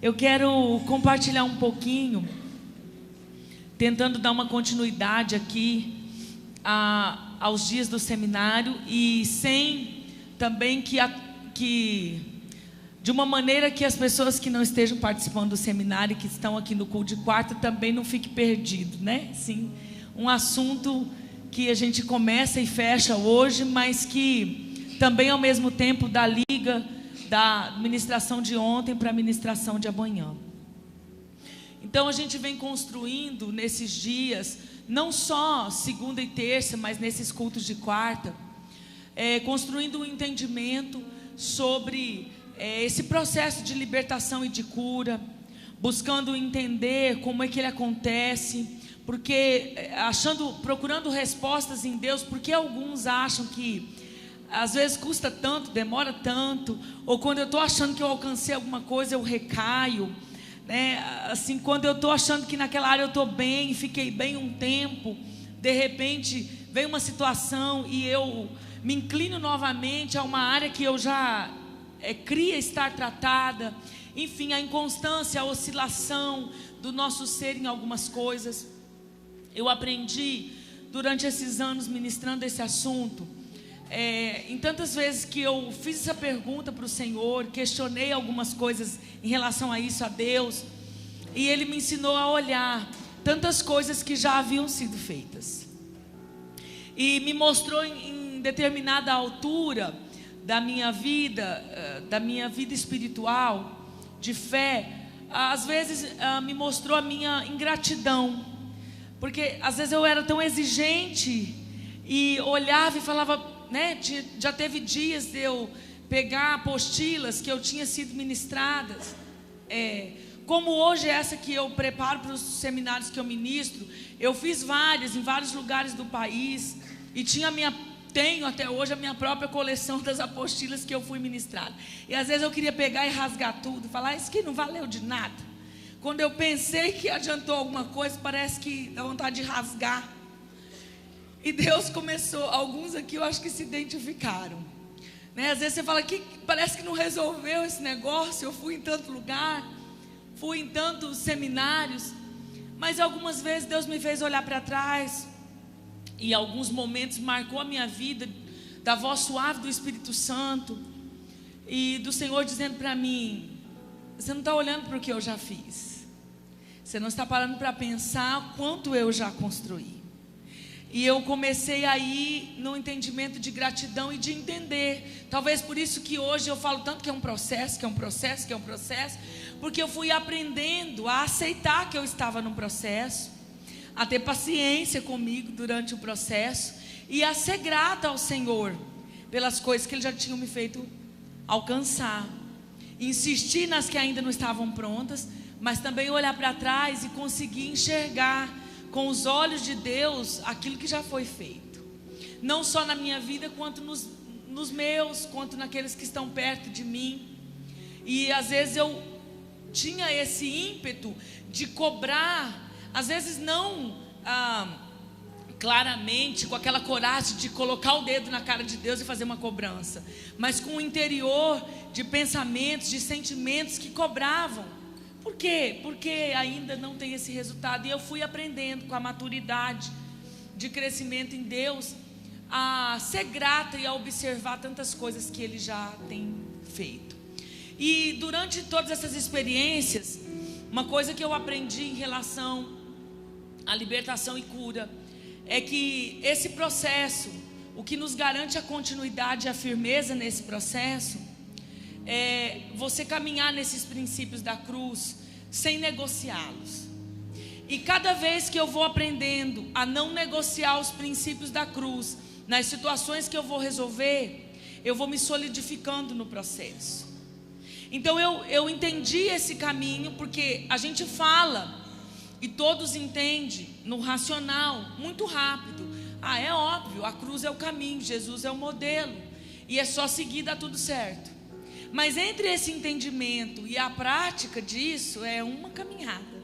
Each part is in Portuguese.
Eu quero compartilhar um pouquinho, tentando dar uma continuidade aqui aos dias do seminário, e sem também que de uma maneira que as pessoas que não estejam participando do seminário, que estão aqui no culto de quarta, também não fiquem perdidos, né? Sim, um assunto que a gente começa e fecha hoje, mas que também ao mesmo tempo dá liga da ministração de ontem para a ministração de amanhã. Então a gente vem construindo nesses dias, não só segunda e terça, mas nesses cultos de quarta, construindo um entendimento sobre esse processo de libertação e de cura, buscando entender como é que ele acontece, porque procurando respostas em Deus, porque alguns acham que às vezes custa tanto, demora tanto, ou quando eu estou achando que eu alcancei alguma coisa, eu recaio, né? Assim, quando eu estou achando que naquela área eu estou bem, fiquei bem um tempo, de repente vem uma situação e eu me inclino novamente a uma área que eu já queria estar tratada. Enfim, a inconstância, a oscilação do nosso ser em algumas coisas. Eu aprendi durante esses anos ministrando esse assunto, em tantas vezes que eu fiz essa pergunta para o Senhor, questionei algumas coisas em relação a isso, a Deus, e Ele me ensinou a olhar tantas coisas que já haviam sido feitas, e me mostrou em determinada altura da minha vida espiritual, de fé, às vezes me mostrou a minha ingratidão, porque às vezes eu era tão exigente e olhava e falava, né, já teve dias de eu pegar apostilas que eu tinha sido ministradas, como hoje essa que eu preparo para os seminários que eu ministro, eu fiz várias em vários lugares do país, e tenho até hoje a minha própria coleção das apostilas que eu fui ministrada, e às vezes eu queria pegar e rasgar tudo, falar, isso aqui não valeu de nada. Quando eu pensei que adiantou alguma coisa, parece que dá vontade de rasgar. E Deus começou, alguns aqui eu acho que se identificaram, né? Às vezes você fala que parece que não resolveu esse negócio. Eu fui em tanto lugar, fui em tantos seminários, mas algumas vezes Deus me fez olhar para trás, e alguns momentos marcou a minha vida, da voz suave do Espírito Santo e do Senhor dizendo para mim, você não está olhando para o que eu já fiz, você não está parando para pensar quanto eu já construí. E eu comecei aí no entendimento de gratidão e de entender. Talvez por isso que hoje eu falo tanto que é um processo, porque eu fui aprendendo a aceitar que eu estava num processo, a ter paciência comigo durante o processo e a ser grata ao Senhor pelas coisas que Ele já tinha me feito alcançar. Insistir nas que ainda não estavam prontas, mas também olhar para trás e conseguir enxergar com os olhos de Deus aquilo que já foi feito, não só na minha vida, quanto nos meus, quanto naqueles que estão perto de mim. E às vezes eu tinha esse ímpeto de cobrar, às vezes não claramente, com aquela coragem de colocar o dedo na cara de Deus e fazer uma cobrança, mas com o interior de pensamentos, de sentimentos que cobravam. Por quê? Porque ainda não tem esse resultado. E eu fui aprendendo com a maturidade de crescimento em Deus a ser grata e a observar tantas coisas que Ele já tem feito. E durante todas essas experiências, uma coisa que eu aprendi em relação à libertação e cura é que esse processo, o que nos garante a continuidade e a firmeza nesse processo, você caminhar nesses princípios da cruz sem negociá-los. E cada vez que eu vou aprendendo a não negociar os princípios da cruz nas situações que eu vou resolver, eu vou me solidificando no processo. Então eu entendi esse caminho, porque a gente fala e todos entendem no racional muito rápido. É óbvio, a cruz é o caminho, Jesus é o modelo, e é só seguir, dá tudo certo. Mas entre esse entendimento e a prática disso é uma caminhada.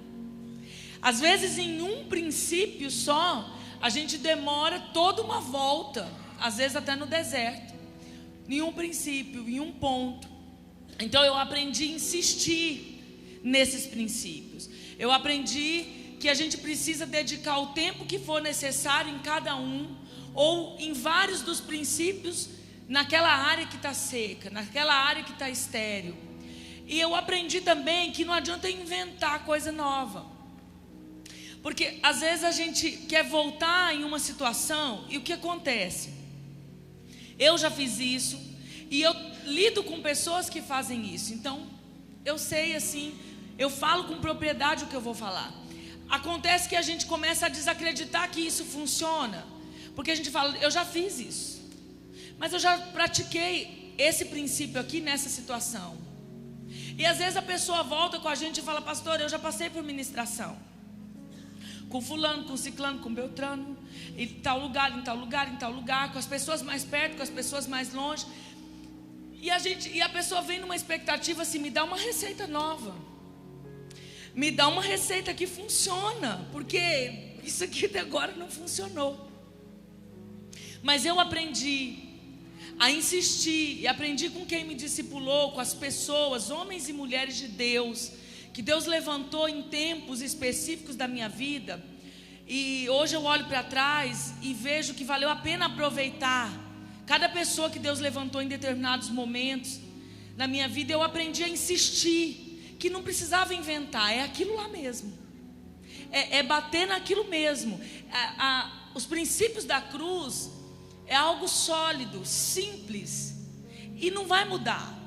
Às vezes em um princípio só, a gente demora toda uma volta, às vezes até no deserto, em um princípio, em um ponto. Então eu aprendi a insistir nesses princípios. Eu aprendi que a gente precisa dedicar o tempo que for necessário em cada um, ou em vários dos princípios, naquela área que está seca, naquela área que está estéril. E eu aprendi também que não adianta inventar coisa nova, porque às vezes a gente quer voltar em uma situação, e o que acontece? Eu já fiz isso, e eu lido com pessoas que fazem isso, então eu sei assim, eu falo com propriedade o que eu vou falar. Acontece que a gente começa a desacreditar que isso funciona, porque a gente fala, eu já fiz isso, mas eu já pratiquei esse princípio aqui nessa situação. E às vezes a pessoa volta com a gente e fala, pastor, eu já passei por ministração com fulano, com ciclano, com beltrano, em tal lugar, em tal lugar, em tal lugar, com as pessoas mais perto, com as pessoas mais longe. E a pessoa vem numa expectativa assim, me dá uma receita nova, me dá uma receita que funciona, porque isso aqui até agora não funcionou. Mas eu aprendi a insistir, e aprendi com quem me discipulou, com as pessoas, homens e mulheres de Deus, que Deus levantou em tempos específicos da minha vida. E hoje eu olho para trás e vejo que valeu a pena aproveitar cada pessoa que Deus levantou em determinados momentos na minha vida. Eu aprendi a insistir, que não precisava inventar, é aquilo lá mesmo, é bater naquilo mesmo. Os princípios da cruz é algo sólido, simples, e não vai mudar.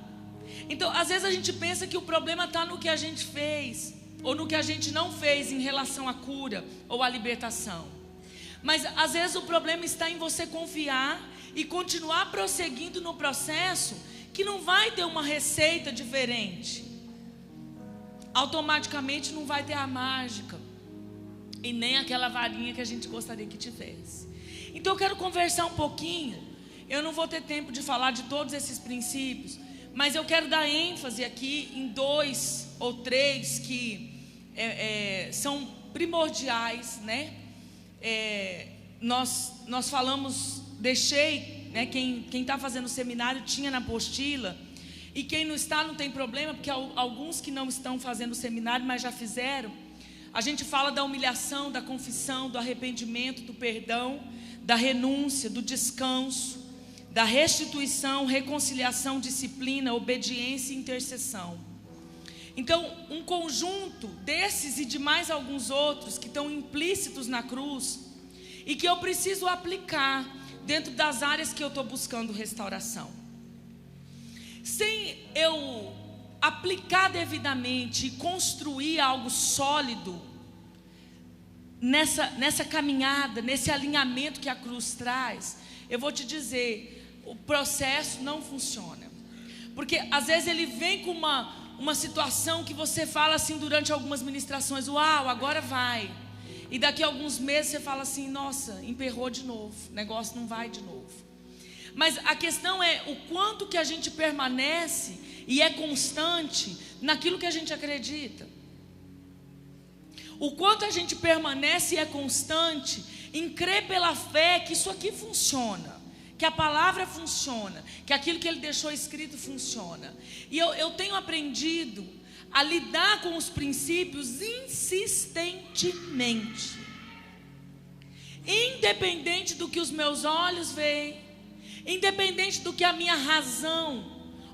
Então às vezes a gente pensa que o problema está no que a gente fez, ou no que a gente não fez em relação à cura ou à libertação. Mas às vezes o problema está em você confiar e continuar prosseguindo no processo, que não vai ter uma receita diferente. Automaticamente não vai ter a mágica, e nem aquela varinha que a gente gostaria que tivesse. Então eu quero conversar um pouquinho. Eu não vou ter tempo de falar de todos esses princípios, mas eu quero dar ênfase aqui em 2 ou 3 que são primordiais, né? Nós falamos, deixei, né, quem está fazendo o seminário tinha na apostila, e quem não está não tem problema, porque alguns que não estão fazendo o seminário, mas já fizeram. A gente fala da humilhação, da confissão, do arrependimento, do perdão, da renúncia, do descanso, da restituição, reconciliação, disciplina, obediência e intercessão. Então, um conjunto desses e de mais alguns outros que estão implícitos na cruz e que eu preciso aplicar dentro das áreas que eu estou buscando restauração. Sem eu aplicar devidamente e construir algo sólido nessa caminhada, nesse alinhamento que a cruz traz, eu vou te dizer, o processo não funciona. Porque às vezes ele vem com uma situação que você fala assim durante algumas ministrações, uau, agora vai. E daqui a alguns meses você fala assim, nossa, emperrou de novo, o negócio não vai de novo. Mas a questão é o quanto que a gente permanece e é constante naquilo que a gente acredita. O quanto a gente permanece e é constante em crer pela fé que isso aqui funciona, que a palavra funciona, que aquilo que ele deixou escrito funciona. E eu tenho aprendido a lidar com os princípios insistentemente, independente do que os meus olhos veem, independente do que a minha razão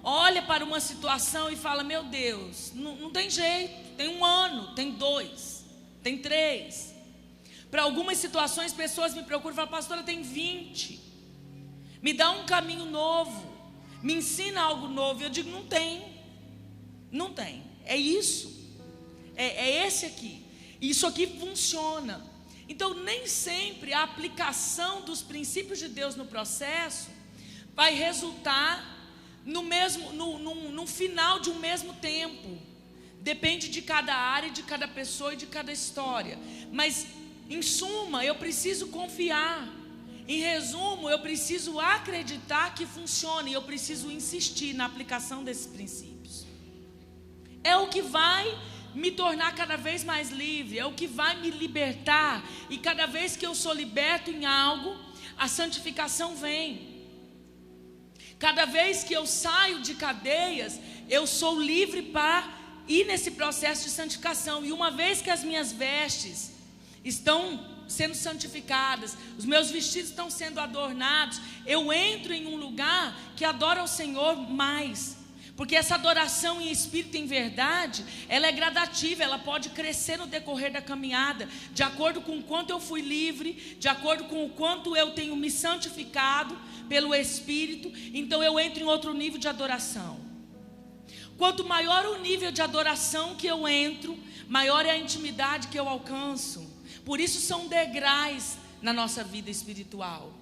olha para uma situação e fala, meu Deus, não tem jeito, tem 1 ano, tem 2, tem 3. Para algumas situações, pessoas me procuram e falam, pastora, tem 20, me dá um caminho novo, me ensina algo novo. Eu digo, não tem, é isso, é esse aqui, isso aqui funciona. Então nem sempre a aplicação dos princípios de Deus no processo vai resultar no final de um mesmo tempo. Depende de cada área, de cada pessoa e de cada história. Mas em suma, eu preciso confiar. Em resumo, eu preciso acreditar que funciona, e eu preciso insistir na aplicação desses princípios. É o que vai me tornar cada vez mais livre, é o que vai me libertar. E cada vez que eu sou liberto em algo, a santificação vem. Cada vez que eu saio de cadeias, eu sou livre para ir nesse processo de santificação. E uma vez que as minhas vestes estão sendo santificadas, os meus vestidos estão sendo adornados, eu entro em um lugar que adora o Senhor mais. Porque essa adoração em espírito e em verdade, ela é gradativa, ela pode crescer no decorrer da caminhada, de acordo com o quanto eu fui livre, de acordo com o quanto eu tenho me santificado pelo Espírito. Então eu entro em outro nível de adoração. Quanto maior o nível de adoração que eu entro, maior é a intimidade que eu alcanço. Por isso são degraus na nossa vida espiritual.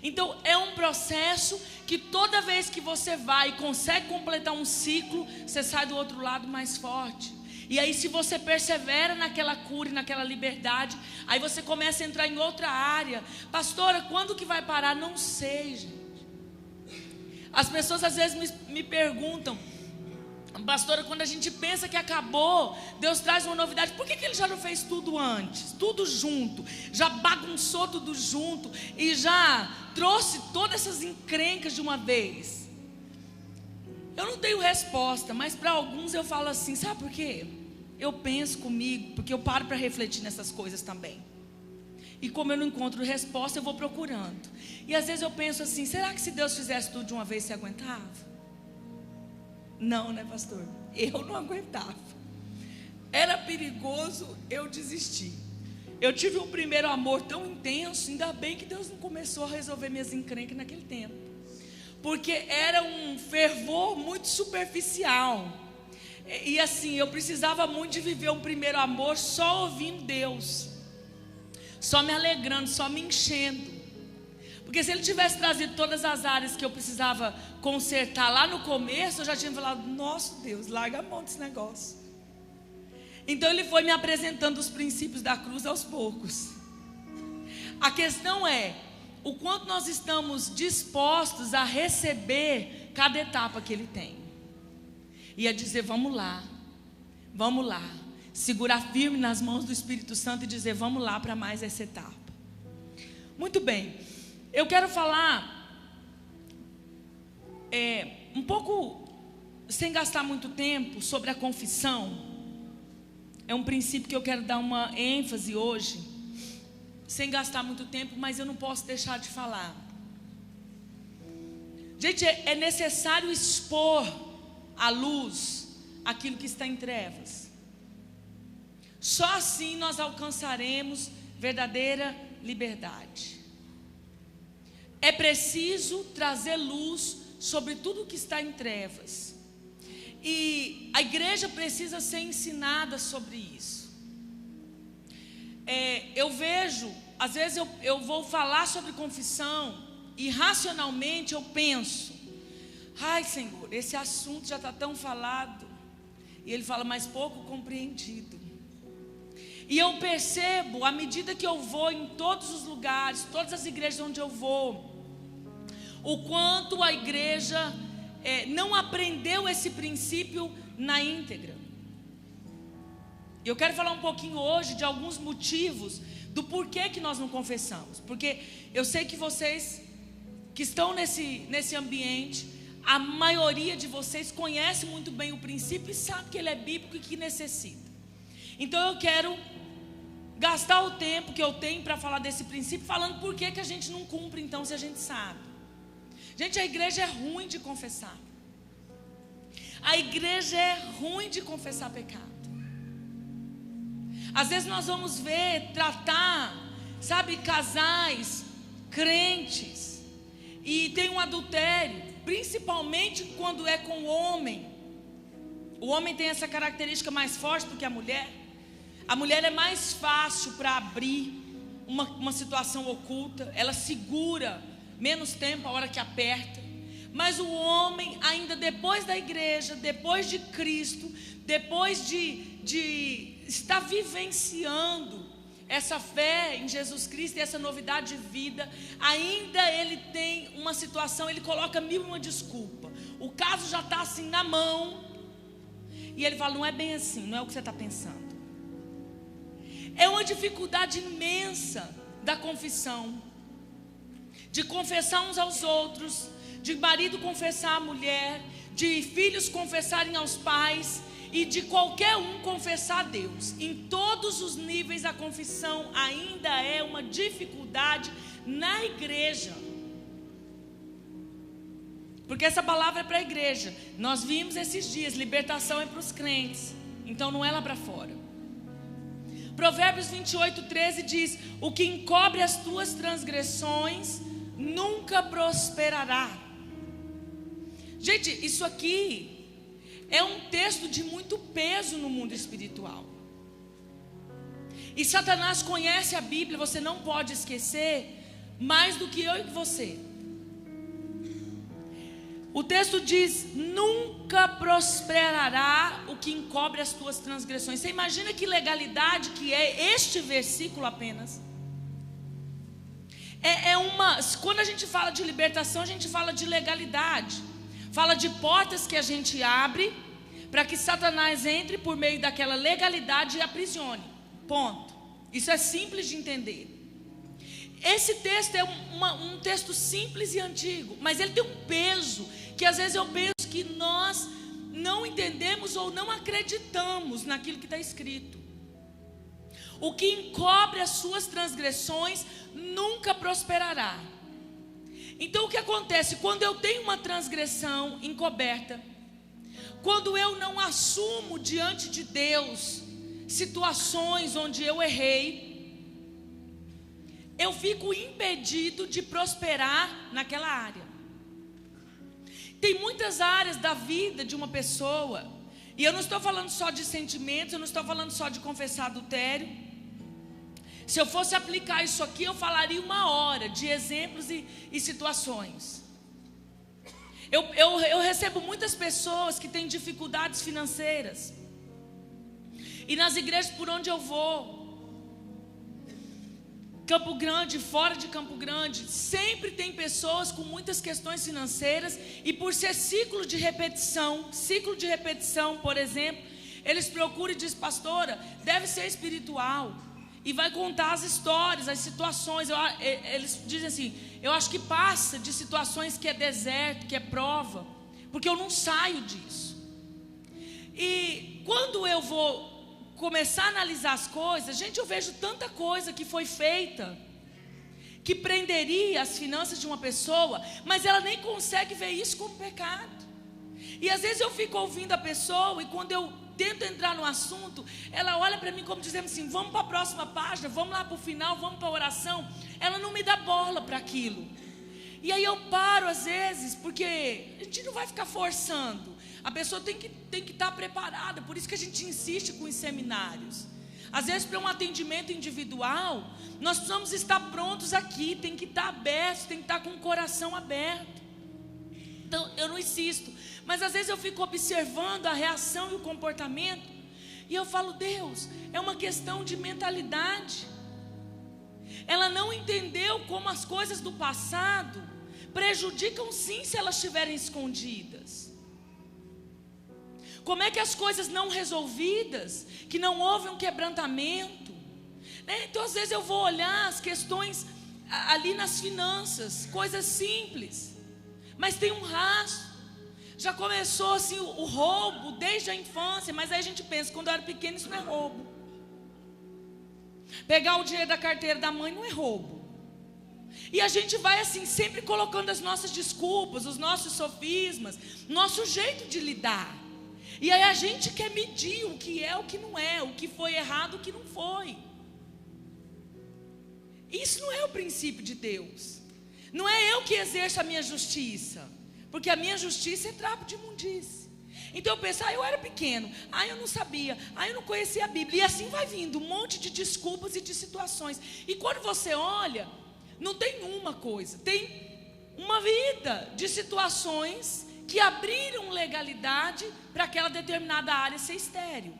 Então é um processo que toda vez que você vai e consegue completar um ciclo, você sai do outro lado mais forte. E aí, se você persevera naquela cura e naquela liberdade, aí você começa a entrar em outra área. Pastora, quando que vai parar? Não sei, gente. As pessoas às vezes me perguntam: pastora, quando a gente pensa que acabou, Deus traz uma novidade, por que Ele já não fez tudo antes? Tudo junto, já bagunçou tudo junto e já trouxe todas essas encrencas de uma vez? Eu não tenho resposta, mas para alguns eu falo assim, sabe por quê? Eu penso comigo, porque eu paro para refletir nessas coisas também. E como eu não encontro resposta, eu vou procurando. E às vezes eu penso assim, será que se Deus fizesse tudo de uma vez, você aguentava? Não, né, pastor? Eu não aguentava. Era perigoso, eu desisti. Eu tive um primeiro amor tão intenso, ainda bem que Deus não começou a resolver minhas encrencas naquele tempo. Porque era um fervor muito superficial. E assim, eu precisava muito de viver um primeiro amor só ouvindo Deus, só me alegrando, só me enchendo. Porque se Ele tivesse trazido todas as áreas que eu precisava consertar lá no começo, eu já tinha falado, nossa Deus, larga a mão desse negócio. Então Ele foi me apresentando os princípios da cruz aos poucos. A questão é, o quanto nós estamos dispostos a receber cada etapa que Ele tem. E a dizer, vamos lá, segurar firme nas mãos do Espírito Santo e dizer, vamos lá para mais essa etapa. Muito bem. Eu quero falar um pouco, sem gastar muito tempo, sobre a confissão. É um princípio que eu quero dar uma ênfase hoje, sem gastar muito tempo, mas eu não posso deixar de falar. Gente, é necessário expor à luz aquilo que está em trevas. Só assim nós alcançaremos verdadeira liberdade. É preciso trazer luz sobre tudo que está em trevas. E a igreja precisa ser ensinada sobre isso. Eu vejo, às vezes eu vou falar sobre confissão e racionalmente eu penso, ai Senhor, esse assunto já está tão falado. E Ele fala, mas pouco compreendido. E eu percebo, à medida que eu vou em todos os lugares, todas as igrejas onde eu vou, o quanto a igreja não aprendeu esse princípio na íntegra. Eu quero falar um pouquinho hoje de alguns motivos do porquê que nós não confessamos. Porque eu sei que vocês que estão nesse ambiente, a maioria de vocês conhece muito bem o princípio e sabe que ele é bíblico e que necessita. Então eu quero gastar o tempo que eu tenho para falar desse princípio, falando por que a gente não cumpre então, se a gente sabe. Gente, a igreja é ruim de confessar. A igreja é ruim de confessar pecado. Às vezes nós vamos tratar, sabe, casais, crentes, e tem um adultério, principalmente quando é com o homem. O homem tem essa característica mais forte do que a mulher. A mulher é mais fácil para abrir uma situação oculta, ela segura menos tempo a hora que aperta. Mas o homem, ainda depois da igreja, depois de Cristo, depois de estar vivenciando essa fé em Jesus Cristo e essa novidade de vida, ainda ele tem uma situação, ele coloca mil e uma desculpa. O caso já está assim na mão, e ele fala, não é bem assim, não é o que você está pensando. É uma dificuldade imensa da confissão, de confessar uns aos outros, de marido confessar a mulher, de filhos confessarem aos pais. e de qualquer um confessar a Deus. Em todos os níveis a confissão ainda é uma dificuldade na igreja. Porque essa palavra é para a igreja. Nós vimos esses dias, libertação é para os crentes. Então não é lá para fora. Provérbios 28:13 diz: o que encobre as tuas transgressões nunca prosperará. Gente, isso aqui é um texto de muito peso no mundo espiritual. E Satanás conhece a Bíblia, você não pode esquecer, mais do que eu e você. O texto diz: nunca prosperará o que encobre as tuas transgressões. Você imagina que legalidade que é este versículo apenas? Quando a gente fala de libertação, a gente fala de legalidade. Fala de portas que a gente abre para que Satanás entre por meio daquela legalidade e aprisione. Ponto. Isso é simples de entender. Esse texto é um texto simples e antigo, mas ele tem um peso que às vezes eu penso que nós não entendemos ou não acreditamos naquilo que está escrito. O que encobre as suas transgressões nunca prosperará. Então o que acontece? Quando eu tenho uma transgressão encoberta, quando eu não assumo diante de Deus situações onde eu errei, eu fico impedido de prosperar naquela área. Tem muitas áreas da vida de uma pessoa, e eu não estou falando só de sentimentos, eu não estou falando só de confessar adultério. Se eu fosse aplicar isso aqui, eu falaria 1 hora de exemplos e situações. Eu recebo muitas pessoas que têm dificuldades financeiras, e nas igrejas por onde eu vou, Campo Grande, fora de Campo Grande, sempre tem pessoas com muitas questões financeiras, e por ser ciclo de repetição, por exemplo, eles procuram e dizem: pastora, deve ser espiritual, e vai contar as histórias, as situações. Eles dizem assim: eu acho que passa de situações que é deserto, que é prova, porque eu não saio disso. E quando eu vou começar a analisar as coisas, gente, eu vejo tanta coisa que foi feita que prenderia as finanças de uma pessoa, mas ela nem consegue ver isso como pecado. E às vezes eu fico ouvindo a pessoa, e quando eu tento entrar no assunto, ela olha para mim como dizendo assim: vamos para a próxima página, vamos lá para o final, vamos para a oração. Ela não me dá bola para aquilo. E aí eu paro às vezes, porque a gente não vai ficar forçando. A pessoa tem que estar preparada. Por isso que a gente insiste com os seminários. Às vezes, para um atendimento individual, nós precisamos estar prontos aqui. Tem que estar aberto, tem que estar com o coração aberto. Então, eu não insisto. Mas às vezes eu fico observando a reação e o comportamento, e eu falo: Deus, é uma questão de mentalidade. Ela não entendeu como as coisas do passado prejudicam sim se elas estiverem escondidas. Como é que as coisas não resolvidas, que não houve um quebrantamento, né? Então às vezes eu vou olhar as questões ali nas finanças, coisas simples, mas tem um rastro. Já começou assim o roubo desde a infância, mas aí a gente pensa: quando eu era pequeno isso não é roubo. Pegar o dinheiro da carteira da mãe não é roubo. E a gente vai assim, sempre colocando as nossas desculpas, os nossos sofismas, nosso jeito de lidar. E aí a gente quer medir o que é, o que não é, o que foi errado, o que não foi. Isso não é o princípio de Deus. Não é eu que exerço a minha justiça, porque a minha justiça é trapo de imundície. Então eu penso: eu era pequeno, eu não sabia, eu não conhecia a Bíblia. E assim vai vindo um monte de desculpas e de situações. E quando você olha, não tem uma coisa, tem uma vida de situações que abriram legalidade para aquela determinada área ser estéril.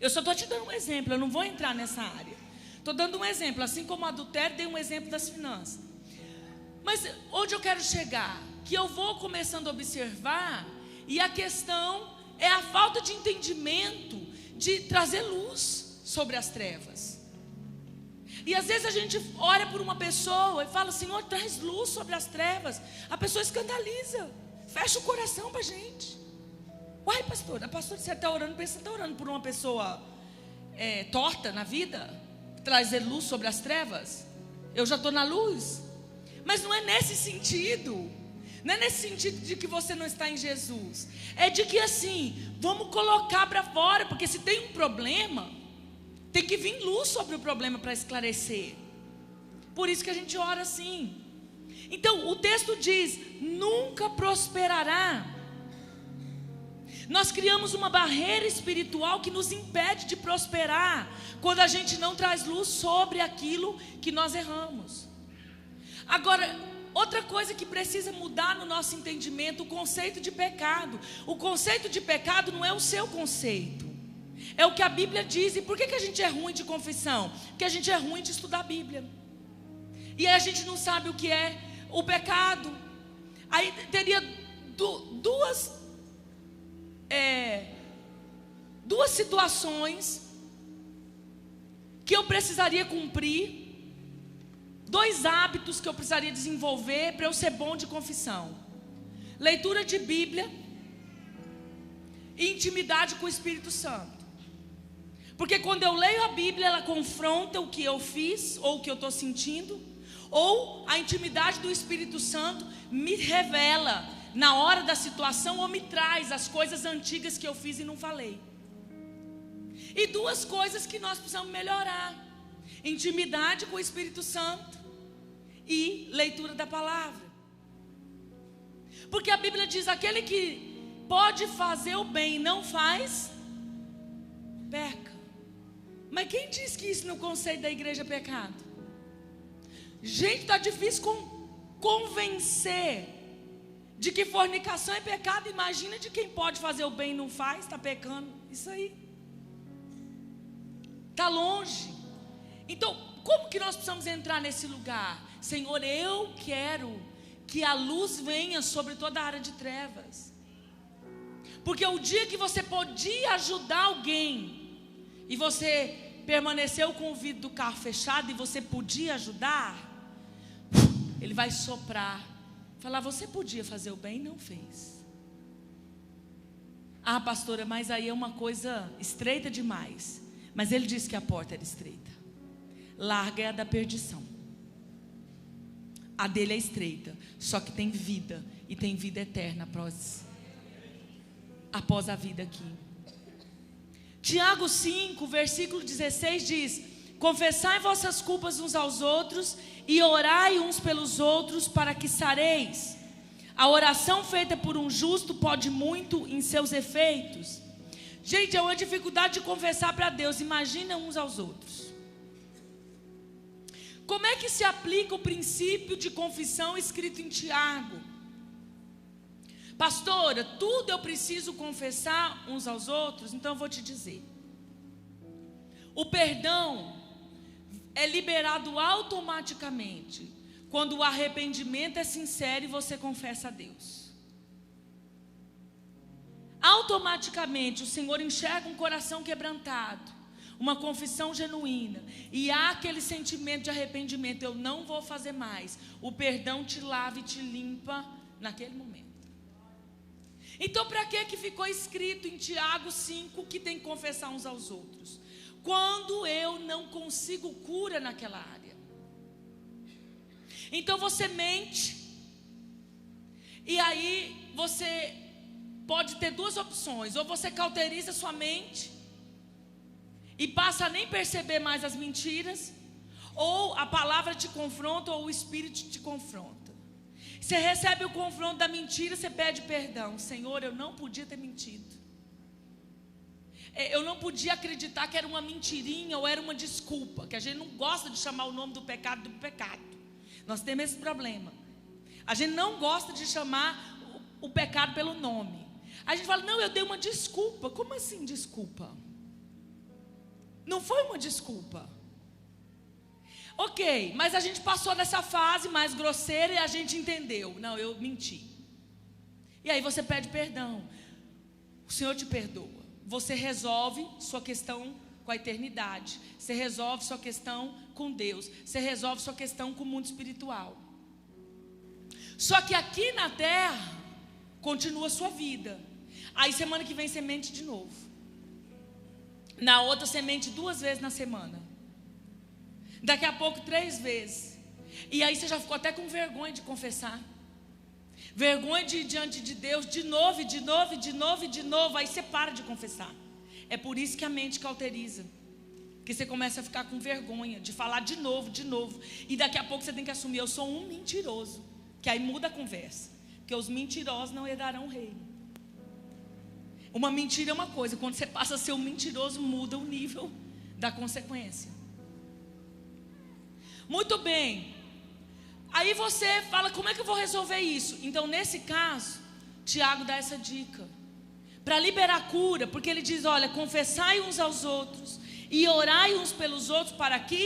Eu só estou te dando um exemplo, eu não vou entrar nessa área. Estou dando um exemplo, assim como o adultério, dei um exemplo das finanças. Mas onde eu quero chegar? Que eu vou começando a observar, e a questão é a falta de entendimento de trazer luz sobre as trevas. E às vezes a gente olha por uma pessoa e fala: Senhor, traz luz sobre as trevas. A pessoa escandaliza, fecha o coração para a gente. Uai, pastora, você está orando, pensa que está orando por uma pessoa torta na vida, trazer luz sobre as trevas. Eu já estou na luz. Mas não é nesse sentido. Não é nesse sentido de que você não está em Jesus. É de que assim, vamos colocar para fora, porque se tem um problema, tem que vir luz sobre o problema para esclarecer. Por isso que a gente ora assim. Então o texto diz: nunca prosperará. Nós criamos uma barreira espiritual que nos impede de prosperar, quando a gente não traz luz sobre aquilo que nós erramos. Agora, outra coisa que precisa mudar no nosso entendimento, o conceito de pecado. O conceito de pecado não é o seu conceito, é o que a Bíblia diz. E por que a gente é ruim de confissão? Porque a gente é ruim de estudar a Bíblia. E aí a gente não sabe o que é o pecado. Aí teria duas situações que eu precisaria cumprir, dois hábitos que eu precisaria desenvolver para eu ser bom de confissão: leitura de Bíblia e intimidade com o Espírito Santo. Porque quando eu leio a Bíblia, ela confronta o que eu fiz ou o que eu estou sentindo, ou a intimidade do Espírito Santo me revela na hora da situação, ou me traz as coisas antigas que eu fiz e não falei. E duas coisas que nós precisamos melhorar: intimidade com o Espírito Santo e leitura da palavra. Porque a Bíblia diz: aquele que pode fazer o bem e não faz, peca. Mas quem diz que isso no conceito da igreja é pecado? Gente, está difícil convencer de que fornicação é pecado. Imagina de quem pode fazer o bem e não faz, está pecando. Isso aí está longe. Então, como que nós precisamos entrar nesse lugar? Senhor, eu quero que a luz venha sobre toda a área de trevas. Porque o dia que você podia ajudar alguém e você permaneceu com o vidro do carro fechado e você podia ajudar, ele vai soprar, falar: você podia fazer o bem e não fez. Ah, pastora, mas aí é uma coisa estreita demais. Mas ele disse que a porta era estreita. Larga é a da perdição. A dele é estreita, só que tem vida, e tem vida eterna após a vida aqui. Tiago 5, versículo 16 diz: confessai vossas culpas uns aos outros e orai uns pelos outros para que sareis. A oração feita por um justo pode muito em seus efeitos. Gente, é uma dificuldade de confessar para Deus. Imagina uns aos outros. Como é que se aplica o princípio de confissão escrito em Tiago? Pastora, tudo eu preciso confessar uns aos outros? Então eu vou te dizer. O perdão é liberado automaticamente quando o arrependimento é sincero e você confessa a Deus. Automaticamente o Senhor enxerga um coração quebrantado, uma confissão genuína, e há aquele sentimento de arrependimento: eu não vou fazer mais. O perdão te lava e te limpa naquele momento. Então, para que ficou escrito em Tiago 5 que tem que confessar uns aos outros? Quando eu não consigo cura naquela área. Então você mente, e aí você pode ter duas opções: ou você cauteriza sua mente e passa a nem perceber mais as mentiras, ou a palavra te confronta, ou o Espírito te confronta. Você recebe o confronto da mentira, você pede perdão: Senhor, eu não podia ter mentido, eu não podia acreditar que era uma mentirinha ou era uma desculpa. Que a gente não gosta de chamar o nome do pecado. Nós temos esse problema. A gente não gosta de chamar o pecado pelo nome. A gente fala: não, eu dei uma desculpa. Como assim desculpa? Não foi uma desculpa. Ok, mas a gente passou dessa fase mais grosseira e a gente entendeu: não, eu menti. E aí você pede perdão, o Senhor te perdoa. Você resolve sua questão com a eternidade, você resolve sua questão com Deus, você resolve sua questão com o mundo espiritual. Só que aqui na terra continua a sua vida. Aí semana que vem você mente de novo. Na outra você mente 2 vezes na semana. Daqui a pouco 3 vezes. E aí você já ficou até com vergonha de confessar. Vergonha de ir diante de Deus de novo, de novo, de novo, de novo. Aí você para de confessar. É por isso que a mente cauteriza. Porque você começa a ficar com vergonha de falar de novo, de novo. E daqui a pouco você tem que assumir: eu sou um mentiroso. Que aí muda a conversa. Porque os mentirosos não herdarão o reino. Uma mentira é uma coisa. Quando você passa a ser um mentiroso, muda o nível da consequência. Muito bem. Aí você fala: como é que eu vou resolver isso? Então nesse caso, Tiago dá essa dica. Para liberar cura. Porque ele diz: olha, confessai uns aos outros e orai uns pelos outros para que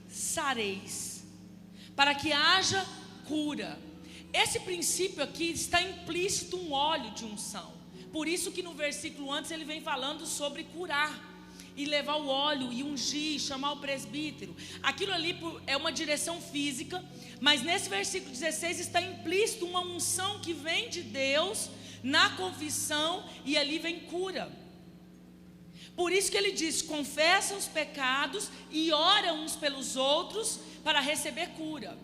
sareis. Para que haja cura. Esse princípio aqui está implícito um óleo de unção. Por isso que no versículo antes ele vem falando sobre curar. E levar o óleo e ungir, chamar o presbítero. Aquilo ali é uma direção física. Mas nesse versículo 16 está implícito uma unção que vem de Deus na confissão. E ali vem cura. Por isso que ele diz: confessa os pecados e ora uns pelos outros para receber cura.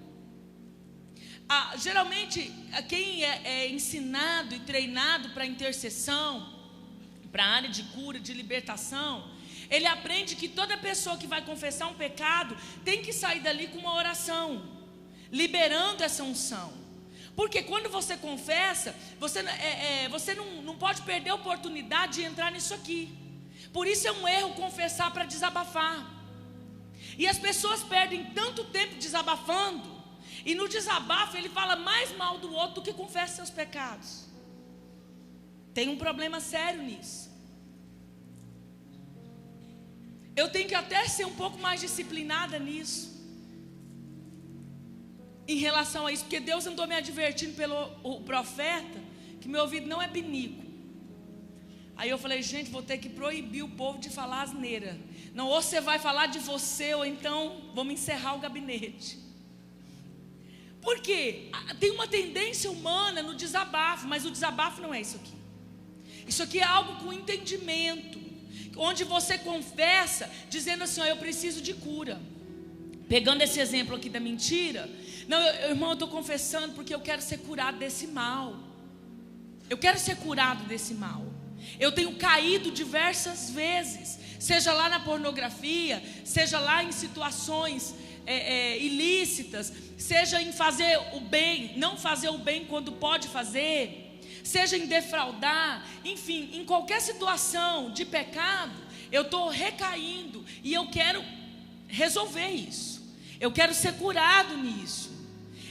Geralmente quem é ensinado e treinado para intercessão, para a área de cura, de libertação, ele aprende que toda pessoa que vai confessar um pecado tem que sair dali com uma oração, liberando essa unção. Porque quando você confessa, você não pode perder a oportunidade de entrar nisso aqui. Por isso é um erro confessar para desabafar. E as pessoas perdem tanto tempo desabafando. E no desabafo ele fala mais mal do outro do que confessa seus pecados. Tem um problema sério nisso. Eu tenho que até ser um pouco mais disciplinada nisso, em relação a isso. Porque Deus andou me advertindo pelo profeta que meu ouvido não é pinico. Aí eu falei: gente, vou ter que proibir o povo de falar asneira. Não, ou você vai falar de você, ou então vamos encerrar o gabinete. Por quê? Tem uma tendência humana no desabafo, mas o desabafo não é isso aqui. Isso aqui é algo com entendimento, onde você confessa, dizendo assim: ó, eu preciso de cura. Pegando esse exemplo aqui da mentira. Não, irmão, eu estou confessando porque eu quero ser curado desse mal. Eu quero ser curado desse mal. Eu tenho caído diversas vezes, seja lá na pornografia, seja lá em situações ilícitas, seja em fazer o bem, não fazer o bem quando pode fazer, seja em defraudar, enfim, em qualquer situação de pecado, eu estou recaindo e eu quero resolver isso, eu quero ser curado nisso.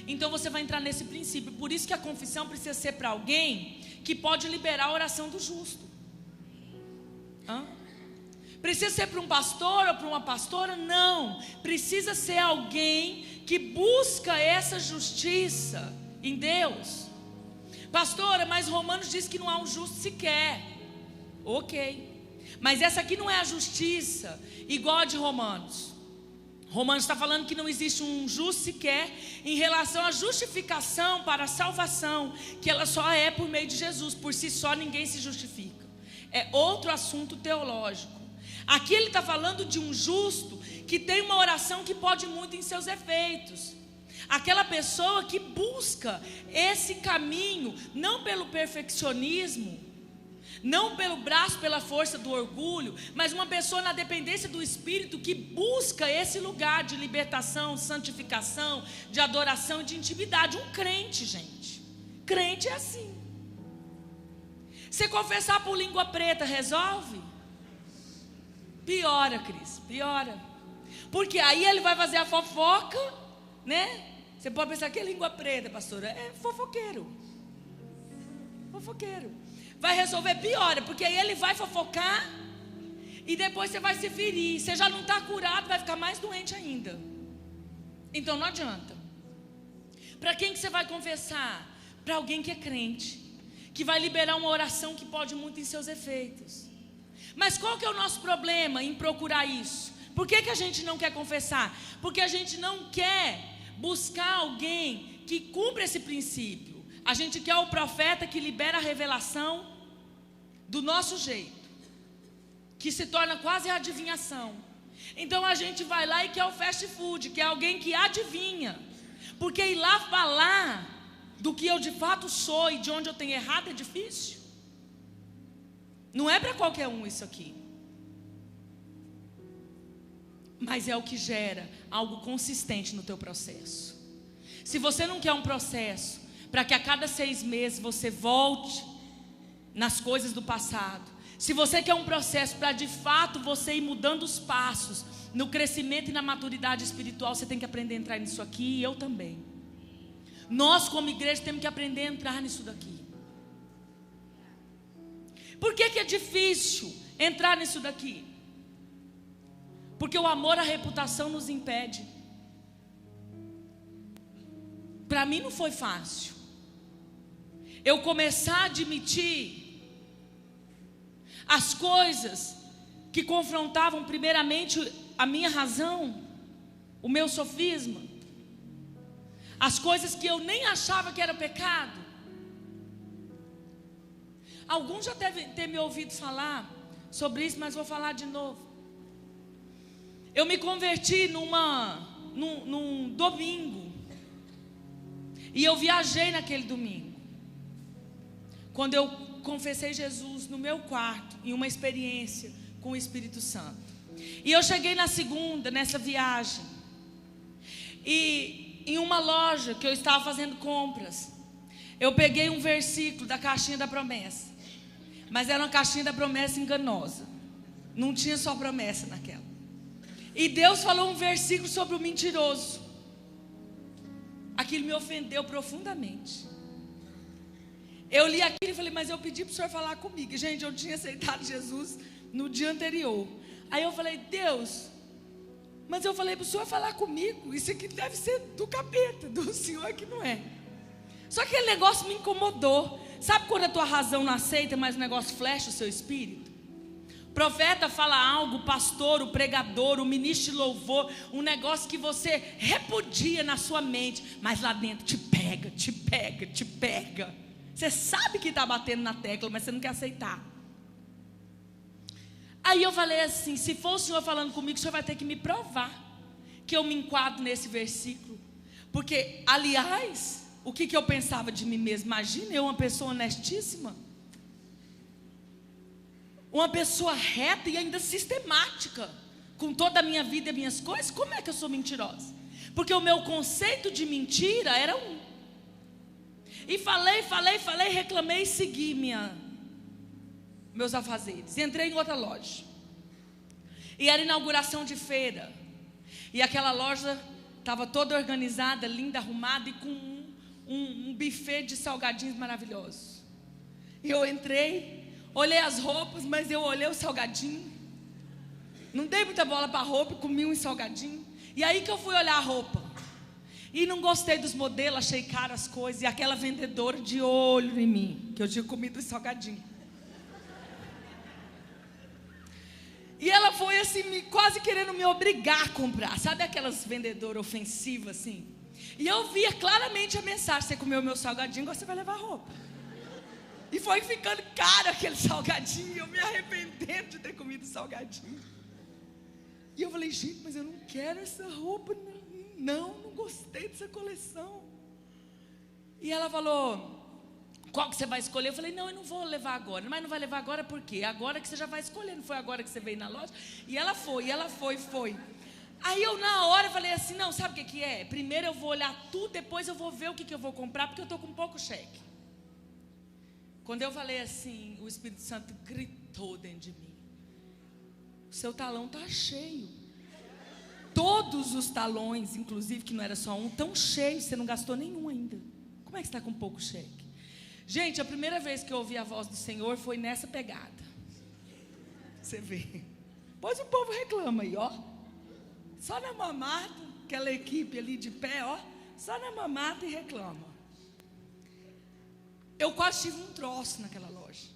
Então você vai entrar nesse princípio. Por isso que a confissão precisa ser para alguém que pode liberar a oração do justo. Precisa ser para um pastor ou para uma pastora? Não. Precisa ser alguém que busca essa justiça em Deus. Pastora, mas Romanos diz que não há um justo sequer. Ok. Mas essa aqui não é a justiça igual a de Romanos. Romanos está falando que não existe um justo sequer em relação à justificação para a salvação, que ela só é por meio de Jesus. Por si só ninguém se justifica. É outro assunto teológico. Aqui ele está falando de um justo que tem uma oração que pode muito em seus efeitos. Aquela pessoa que busca esse caminho, não pelo perfeccionismo, não pelo braço, pela força do orgulho, mas uma pessoa na dependência do Espírito que busca esse lugar de libertação, santificação, de adoração e de intimidade. Um crente, gente. Crente é assim. Você confessar por língua preta resolve? Piora, Cris, piora. Porque aí ele vai fazer a fofoca, né? Você pode pensar que é língua preta, pastora. É fofoqueiro. Fofoqueiro. Vai resolver, piora, porque aí ele vai fofocar e depois você vai se ferir. Você já não está curado, vai ficar mais doente ainda. Então não adianta. Para quem que você vai confessar? Para alguém que é crente, que vai liberar uma oração que pode muito em seus efeitos. Mas qual que é o nosso problema em procurar isso? Por que que a gente não quer confessar? Porque a gente não quer buscar alguém que cumpra esse princípio. A gente quer o profeta que libera a revelação, do nosso jeito, que se torna quase adivinhação. Então a gente vai lá e quer o fast food, que é alguém que adivinha. Porque ir lá falar do que eu de fato sou e de onde eu tenho errado é difícil. Não é para qualquer um isso aqui. Mas é o que gera algo consistente no teu processo. Se você não quer um processo para que a cada 6 meses você volte nas coisas do passado, se você quer um processo para de fato você ir mudando os passos no crescimento e na maturidade espiritual, você tem que aprender a entrar nisso aqui, e eu também. Nós como igreja temos que aprender a entrar nisso daqui. Por que é difícil entrar nisso daqui? Porque o amor à reputação nos impede. Para mim não foi fácil eu começar a admitir as coisas que confrontavam primeiramente a minha razão, o meu sofisma, as coisas que eu nem achava que era pecado. Alguns já devem ter me ouvido falar sobre isso, mas vou falar de novo. Eu me converti num domingo, e eu viajei naquele domingo, quando eu confessei Jesus no meu quarto, em uma experiência com o Espírito Santo. E eu cheguei na segunda, nessa viagem, e em uma loja que eu estava fazendo compras, eu peguei um versículo da caixinha da promessa, mas era uma caixinha da promessa enganosa, não tinha só promessa naquela. E Deus falou um versículo sobre o mentiroso. Aquilo me ofendeu profundamente. Eu li aquilo e falei, mas eu pedi para o Senhor falar comigo. Gente, eu tinha aceitado Jesus no dia anterior. Aí eu falei, Deus, mas eu falei para o Senhor falar comigo. Isso aqui deve ser do capeta, do Senhor que não é. Só que aquele negócio me incomodou. Sabe quando a tua razão não aceita, mas o negócio flecha o seu espírito? O profeta fala algo, o pastor, o pregador, o ministro de louvor, um negócio que você repudia na sua mente, mas lá dentro te pega, te pega, te pega. Você sabe que está batendo na tecla, mas você não quer aceitar. Aí eu falei assim, se for o Senhor falando comigo, o Senhor vai ter que me provar que eu me enquadro nesse versículo. Porque, aliás, o que eu pensava de mim mesmo? Imagina eu, uma pessoa honestíssima, uma pessoa reta e ainda sistemática, com toda a minha vida e minhas coisas. Como é que eu sou mentirosa? Porque o meu conceito de mentira era um. E falei, reclamei e segui meus afazeres. Entrei em outra loja, e era inauguração de feira, e aquela loja estava toda organizada, linda, arrumada, e com um buffet de salgadinhos maravilhosos. E eu entrei, olhei as roupas, mas eu olhei o salgadinho, não dei muita bola para a roupa, comi um salgadinho. E aí que eu fui olhar a roupa, e não gostei dos modelos, achei caras as coisas. E aquela vendedora de olho em mim, que eu tinha comido o salgadinho, e ela foi assim, quase querendo me obrigar a comprar. Sabe aquelas vendedoras ofensivas assim? E eu via claramente a mensagem: você comeu meu salgadinho, agora você vai levar roupa. E foi ficando caro aquele salgadinho, eu me arrependendo de ter comido salgadinho. E eu falei, gente, mas eu não quero essa roupa, não gostei dessa coleção. E ela falou, qual que você vai escolher? Eu falei, não, eu não vou levar agora. Mas não vai levar agora por quê? Agora que você já vai escolher, não foi agora que você veio na loja? E ela foi. Aí eu na hora falei assim, não, sabe o que é? Primeiro eu vou olhar tudo, depois eu vou ver o que eu vou comprar, porque eu estou com pouco cheque. Quando eu falei assim, o Espírito Santo gritou dentro de mim, o seu talão está cheio. Todos os talões, inclusive, que não era só um, estão cheios, você não gastou nenhum ainda. Como é que você está com pouco cheque? Gente, a primeira vez que eu ouvi a voz do Senhor foi nessa pegada. Você vê. Pois o povo reclama aí, ó. Só na mamata, aquela equipe ali de pé, ó. Só na mamata e reclama. Eu quase tive um troço naquela loja,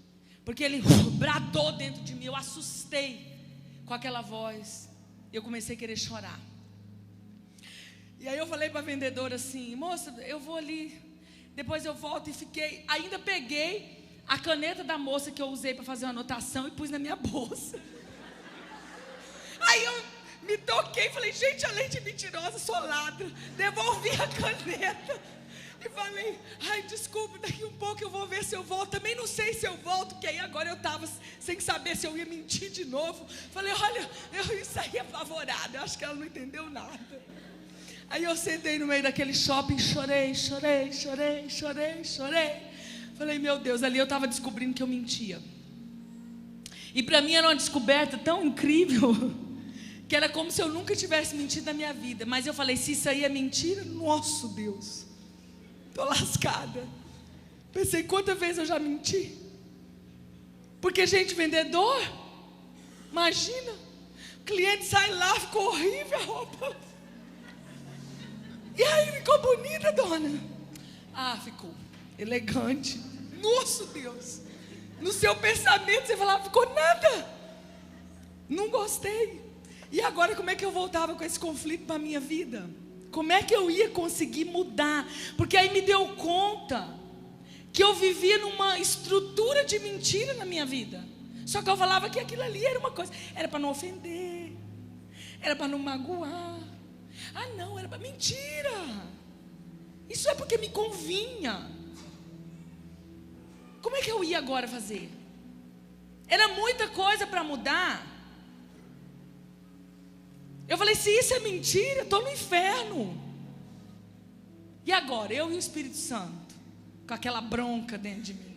porque ele bradou dentro de mim. Eu assustei com aquela voz. Eu comecei a querer chorar. E aí eu falei para a vendedora assim, moça, eu vou ali, depois eu volto. E fiquei, ainda peguei a caneta da moça que eu usei para fazer uma anotação e pus na minha bolsa. Aí eu me toquei e falei, gente, além de mentirosa, sou ladra. Devolvi a caneta e falei, ai, desculpa, daqui um pouco eu vou ver se eu volto. Também não sei se eu volto, porque aí agora eu estava sem saber se eu ia mentir de novo. Falei, olha, eu saí apavorada, eu acho que ela não entendeu nada. Aí eu sentei no meio daquele shopping, chorei. Falei, meu Deus, ali eu estava descobrindo que eu mentia. E para mim era uma descoberta tão incrível, que era como se eu nunca tivesse mentido na minha vida. Mas eu falei, se isso aí é mentira, nosso Deus, estou lascada. Pensei, quantas vezes eu já menti? Porque, gente, vendedor, imagina, o cliente sai lá, ficou horrível a roupa. E aí, ficou bonita, dona? Ah, ficou elegante. Nosso Deus, no seu pensamento você falava, ficou nada, não gostei. E agora como é que eu voltava com esse conflito para a minha vida? Como é que eu ia conseguir mudar? Porque aí me deu conta que eu vivia numa estrutura de mentira na minha vida. Só que eu falava que aquilo ali era uma coisa, era para não ofender, era para não magoar. Ah não, era para mentira. Isso é porque me convinha. Como é que eu ia agora fazer? Era muita coisa para mudar. Eu falei, se isso é mentira, eu estou no inferno. E agora? Eu e o Espírito Santo, com aquela bronca dentro de mim.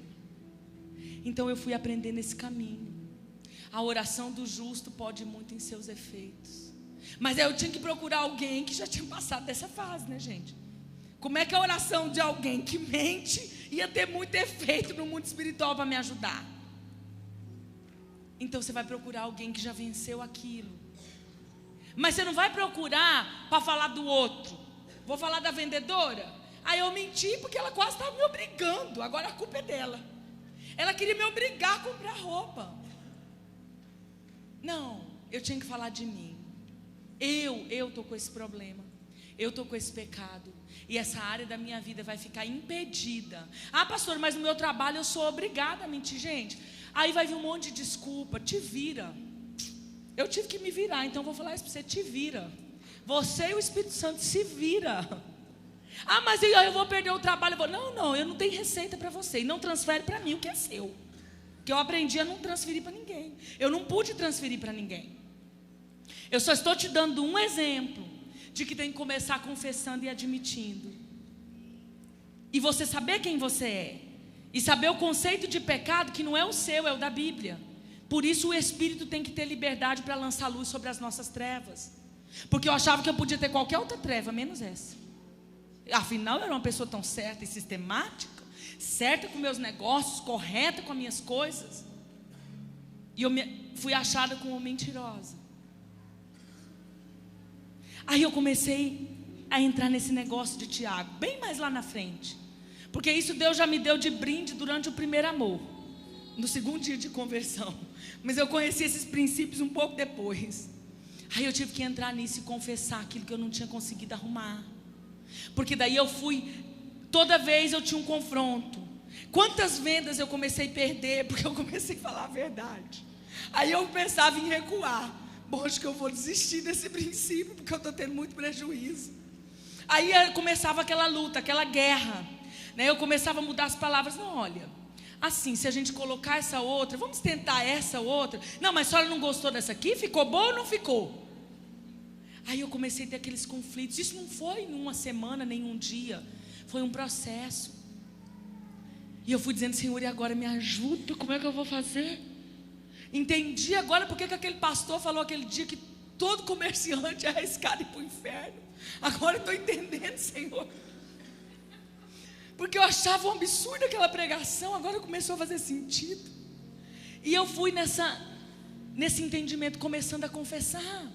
Então eu fui aprendendo esse caminho. A oração do justo pode muito em seus efeitos. Mas eu tinha que procurar alguém que já tinha passado dessa fase, né, gente? Como é que a oração de alguém que mente ia ter muito efeito no mundo espiritual para me ajudar? Então você vai procurar alguém que já venceu aquilo. Mas você não vai procurar para falar do outro. Vou falar da vendedora. Aí eu menti porque ela quase estava me obrigando. Agora a culpa é dela. Ela queria me obrigar a comprar roupa. Não, eu tinha que falar de mim. Eu estou com esse problema. Eu estou com esse pecado. E essa área da minha vida vai ficar impedida. Ah, pastor, mas no meu trabalho eu sou obrigada a mentir. Gente, aí vai vir um monte de desculpa. Te vira. Eu tive que me virar, então vou falar isso para você. Te vira. Você e o Espírito Santo se vira. Ah, mas eu vou perder o trabalho. Não, eu não tenho receita para você. E não transfere para mim o que é seu. Que eu aprendi a não transferir para ninguém. Eu não pude transferir para ninguém. Eu só estou te dando um exemplo de que tem que começar confessando e admitindo. E você saber quem você é. E saber o conceito de pecado que não é o seu, é o da Bíblia. Por isso o Espírito tem que ter liberdade para lançar luz sobre as nossas trevas. Porque eu achava que eu podia ter qualquer outra treva, menos essa. Afinal, eu era uma pessoa tão certa e sistemática, certa com meus negócios, correta com as minhas coisas. E eu fui achada como mentirosa. Aí eu comecei a entrar nesse negócio de Tiago, bem mais lá na frente. Porque isso Deus já me deu de brinde durante o primeiro amor, no segundo dia de conversão. Mas eu conheci esses princípios um pouco depois. Aí eu tive que entrar nisso e confessar aquilo que eu não tinha conseguido arrumar. Porque daí eu fui, toda vez eu tinha um confronto. Quantas vendas eu comecei a perder, porque eu comecei a falar a verdade. Aí eu pensava em recuar. Bom, acho que eu vou desistir desse princípio, porque eu estou tendo muito prejuízo. Aí começava aquela luta, aquela guerra, né? Eu começava a mudar as palavras. Não, olha, assim, se a gente colocar essa outra, vamos tentar essa outra. Não, mas a senhora não gostou dessa aqui? Ficou boa ou não ficou? Aí eu comecei a ter aqueles conflitos. Isso não foi em uma semana, nem um dia. Foi um processo. E eu fui dizendo, Senhor, e agora me ajuda? Como é que eu vou fazer? Entendi agora porque que aquele pastor falou aquele dia que todo comerciante é arriscado ir para o inferno. Agora eu estou entendendo, Senhor. Porque eu achava um absurdo aquela pregação. Agora começou a fazer sentido. E eu fui nesse entendimento, começando a confessar,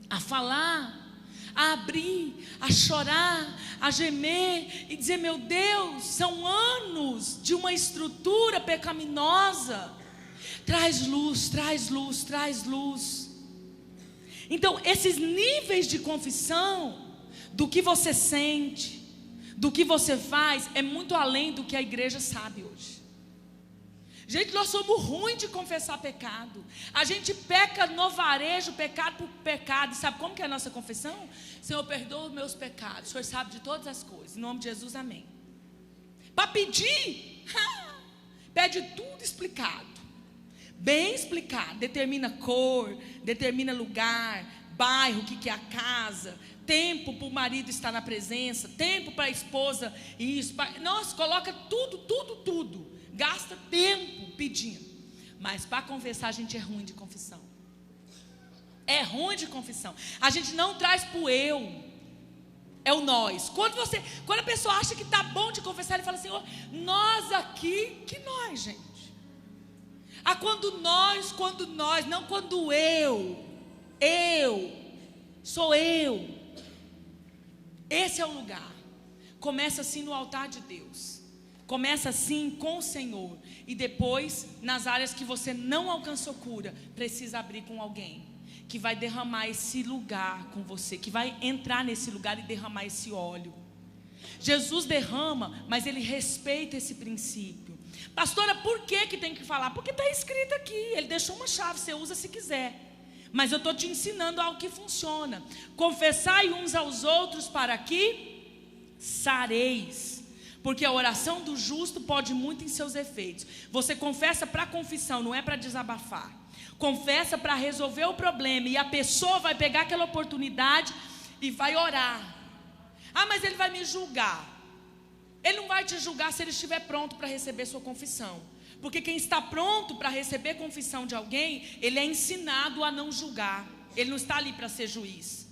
a falar, a abrir, a chorar, a gemer e dizer, meu Deus, são anos de uma estrutura pecaminosa. Traz luz, traz luz, traz luz. Então, esses níveis de confissão, do que você sente, do que você faz, é muito além do que a igreja sabe hoje. Gente, nós somos ruins de confessar pecado. A gente peca no varejo, pecado por pecado. Sabe como que é a nossa confissão? Senhor, perdoa os meus pecados. O Senhor sabe de todas as coisas. Em nome de Jesus, amém. Para pedir, pede tudo explicado. Bem explicado. Determina cor, determina lugar, bairro, o que é a casa, tempo para o marido estar na presença, tempo para a esposa, isso. Nossa, coloca tudo. Gasta tempo pedindo. Mas para confessar a gente é ruim de confissão. É ruim de confissão. A gente não traz para o eu. É o nós. Quando a pessoa acha que está bom de confessar, ele fala assim, nós aqui, que nós, gente? Quando nós, não quando eu, sou eu. Esse é o lugar. Começa assim no altar de Deus. Começa assim com o Senhor. E depois, nas áreas que você não alcançou cura, precisa abrir com alguém que vai derramar esse lugar com você, que vai entrar nesse lugar e derramar esse óleo. Jesus derrama, mas ele respeita esse princípio. Pastora, por que tem que falar? Porque está escrito aqui. Ele deixou uma chave, você usa se quiser. Mas eu estou te ensinando algo que funciona. Confessai uns aos outros para que sareis. Porque a oração do justo pode muito em seus efeitos. Você confessa para confissão, não é para desabafar. Confessa para resolver o problema. E a pessoa vai pegar aquela oportunidade e vai orar. Mas ele vai me julgar. Ele não vai te julgar se ele estiver pronto para receber sua confissão. Porque quem está pronto para receber confissão de alguém, ele é ensinado a não julgar. Ele não está ali para ser juiz.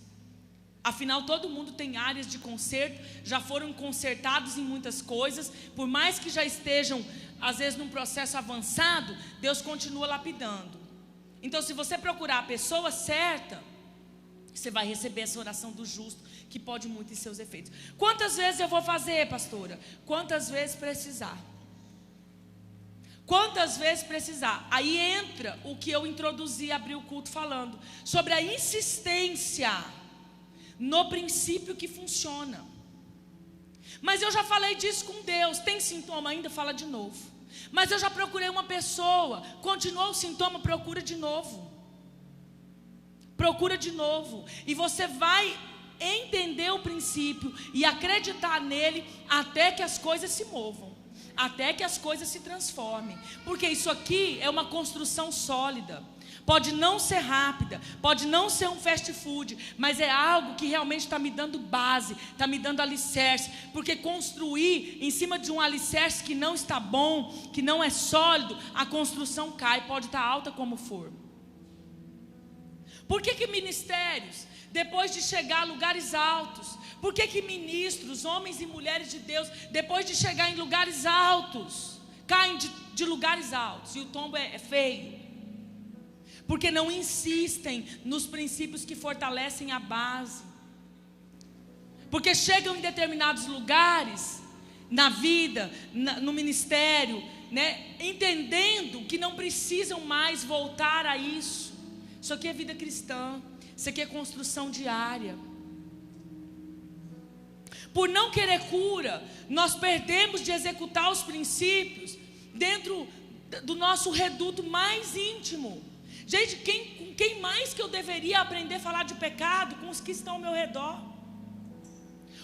Afinal, todo mundo tem áreas de conserto, já foram consertados em muitas coisas. Por mais que já estejam, às vezes, num processo avançado, Deus continua lapidando. Então, se você procurar a pessoa certa, você vai receber essa oração do justo, que pode muito em seus efeitos. Quantas vezes eu vou fazer, pastora? Quantas vezes precisar. Quantas vezes precisar. Aí entra o que eu introduzi, abri o culto falando, sobre a insistência no princípio que funciona. Mas eu já falei disso com Deus. Tem sintoma ainda? Fala de novo. Mas eu já procurei uma pessoa, continuou o sintoma, procura de novo. Procura de novo. E você vai entender o princípio e acreditar nele até que as coisas se movam, até que as coisas se transformem. Porque isso aqui é uma construção sólida. Pode não ser rápida, pode não ser um fast food, mas é algo que realmente está me dando base, está me dando alicerce. Porque construir em cima de um alicerce que não está bom, que não é sólido, a construção cai, pode estar alta como for. Por que ministérios, depois de chegar a lugares altos, por que ministros, homens e mulheres de Deus, depois de chegar em lugares altos, caem de lugares altos e o tombo é feio? Porque não insistem nos princípios que fortalecem a base. Porque chegam em determinados lugares, na vida, no ministério, né, entendendo que não precisam mais voltar a isso. Isso aqui é vida cristã, isso aqui é construção diária. Por não querer cura, nós perdemos de executar os princípios dentro do nosso reduto mais íntimo. Gente, com quem mais que eu deveria aprender a falar de pecado? Com os que estão ao meu redor.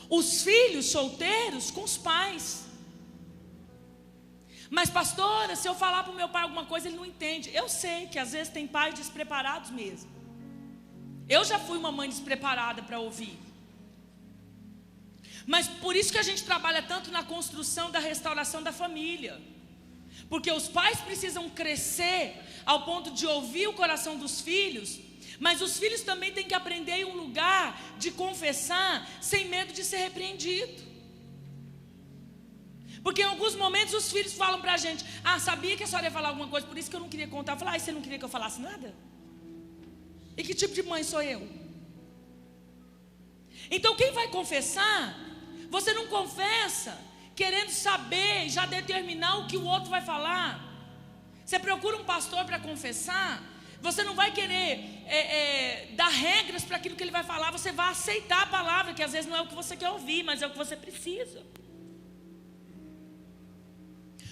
Os filhos solteiros com os pais. Mas pastora, se eu falar para o meu pai alguma coisa, ele não entende. Eu sei que às vezes tem pais despreparados mesmo. Eu já fui uma mãe despreparada para ouvir. Mas por isso que a gente trabalha tanto na construção da restauração da família. Porque os pais precisam crescer ao ponto de ouvir o coração dos filhos, mas os filhos também têm que aprender em um lugar de confessar sem medo de ser repreendido. Porque em alguns momentos os filhos falam para a gente: sabia que a senhora ia falar alguma coisa, por isso que eu não queria contar. Eu falo: você não queria que eu falasse nada? E que tipo de mãe sou eu? Então quem vai confessar, você não confessa querendo saber, já determinar o que o outro vai falar. Você procura um pastor para confessar, você não vai querer dar regras para aquilo que ele vai falar. Você vai aceitar a palavra, que às vezes não é o que você quer ouvir, mas é o que você precisa.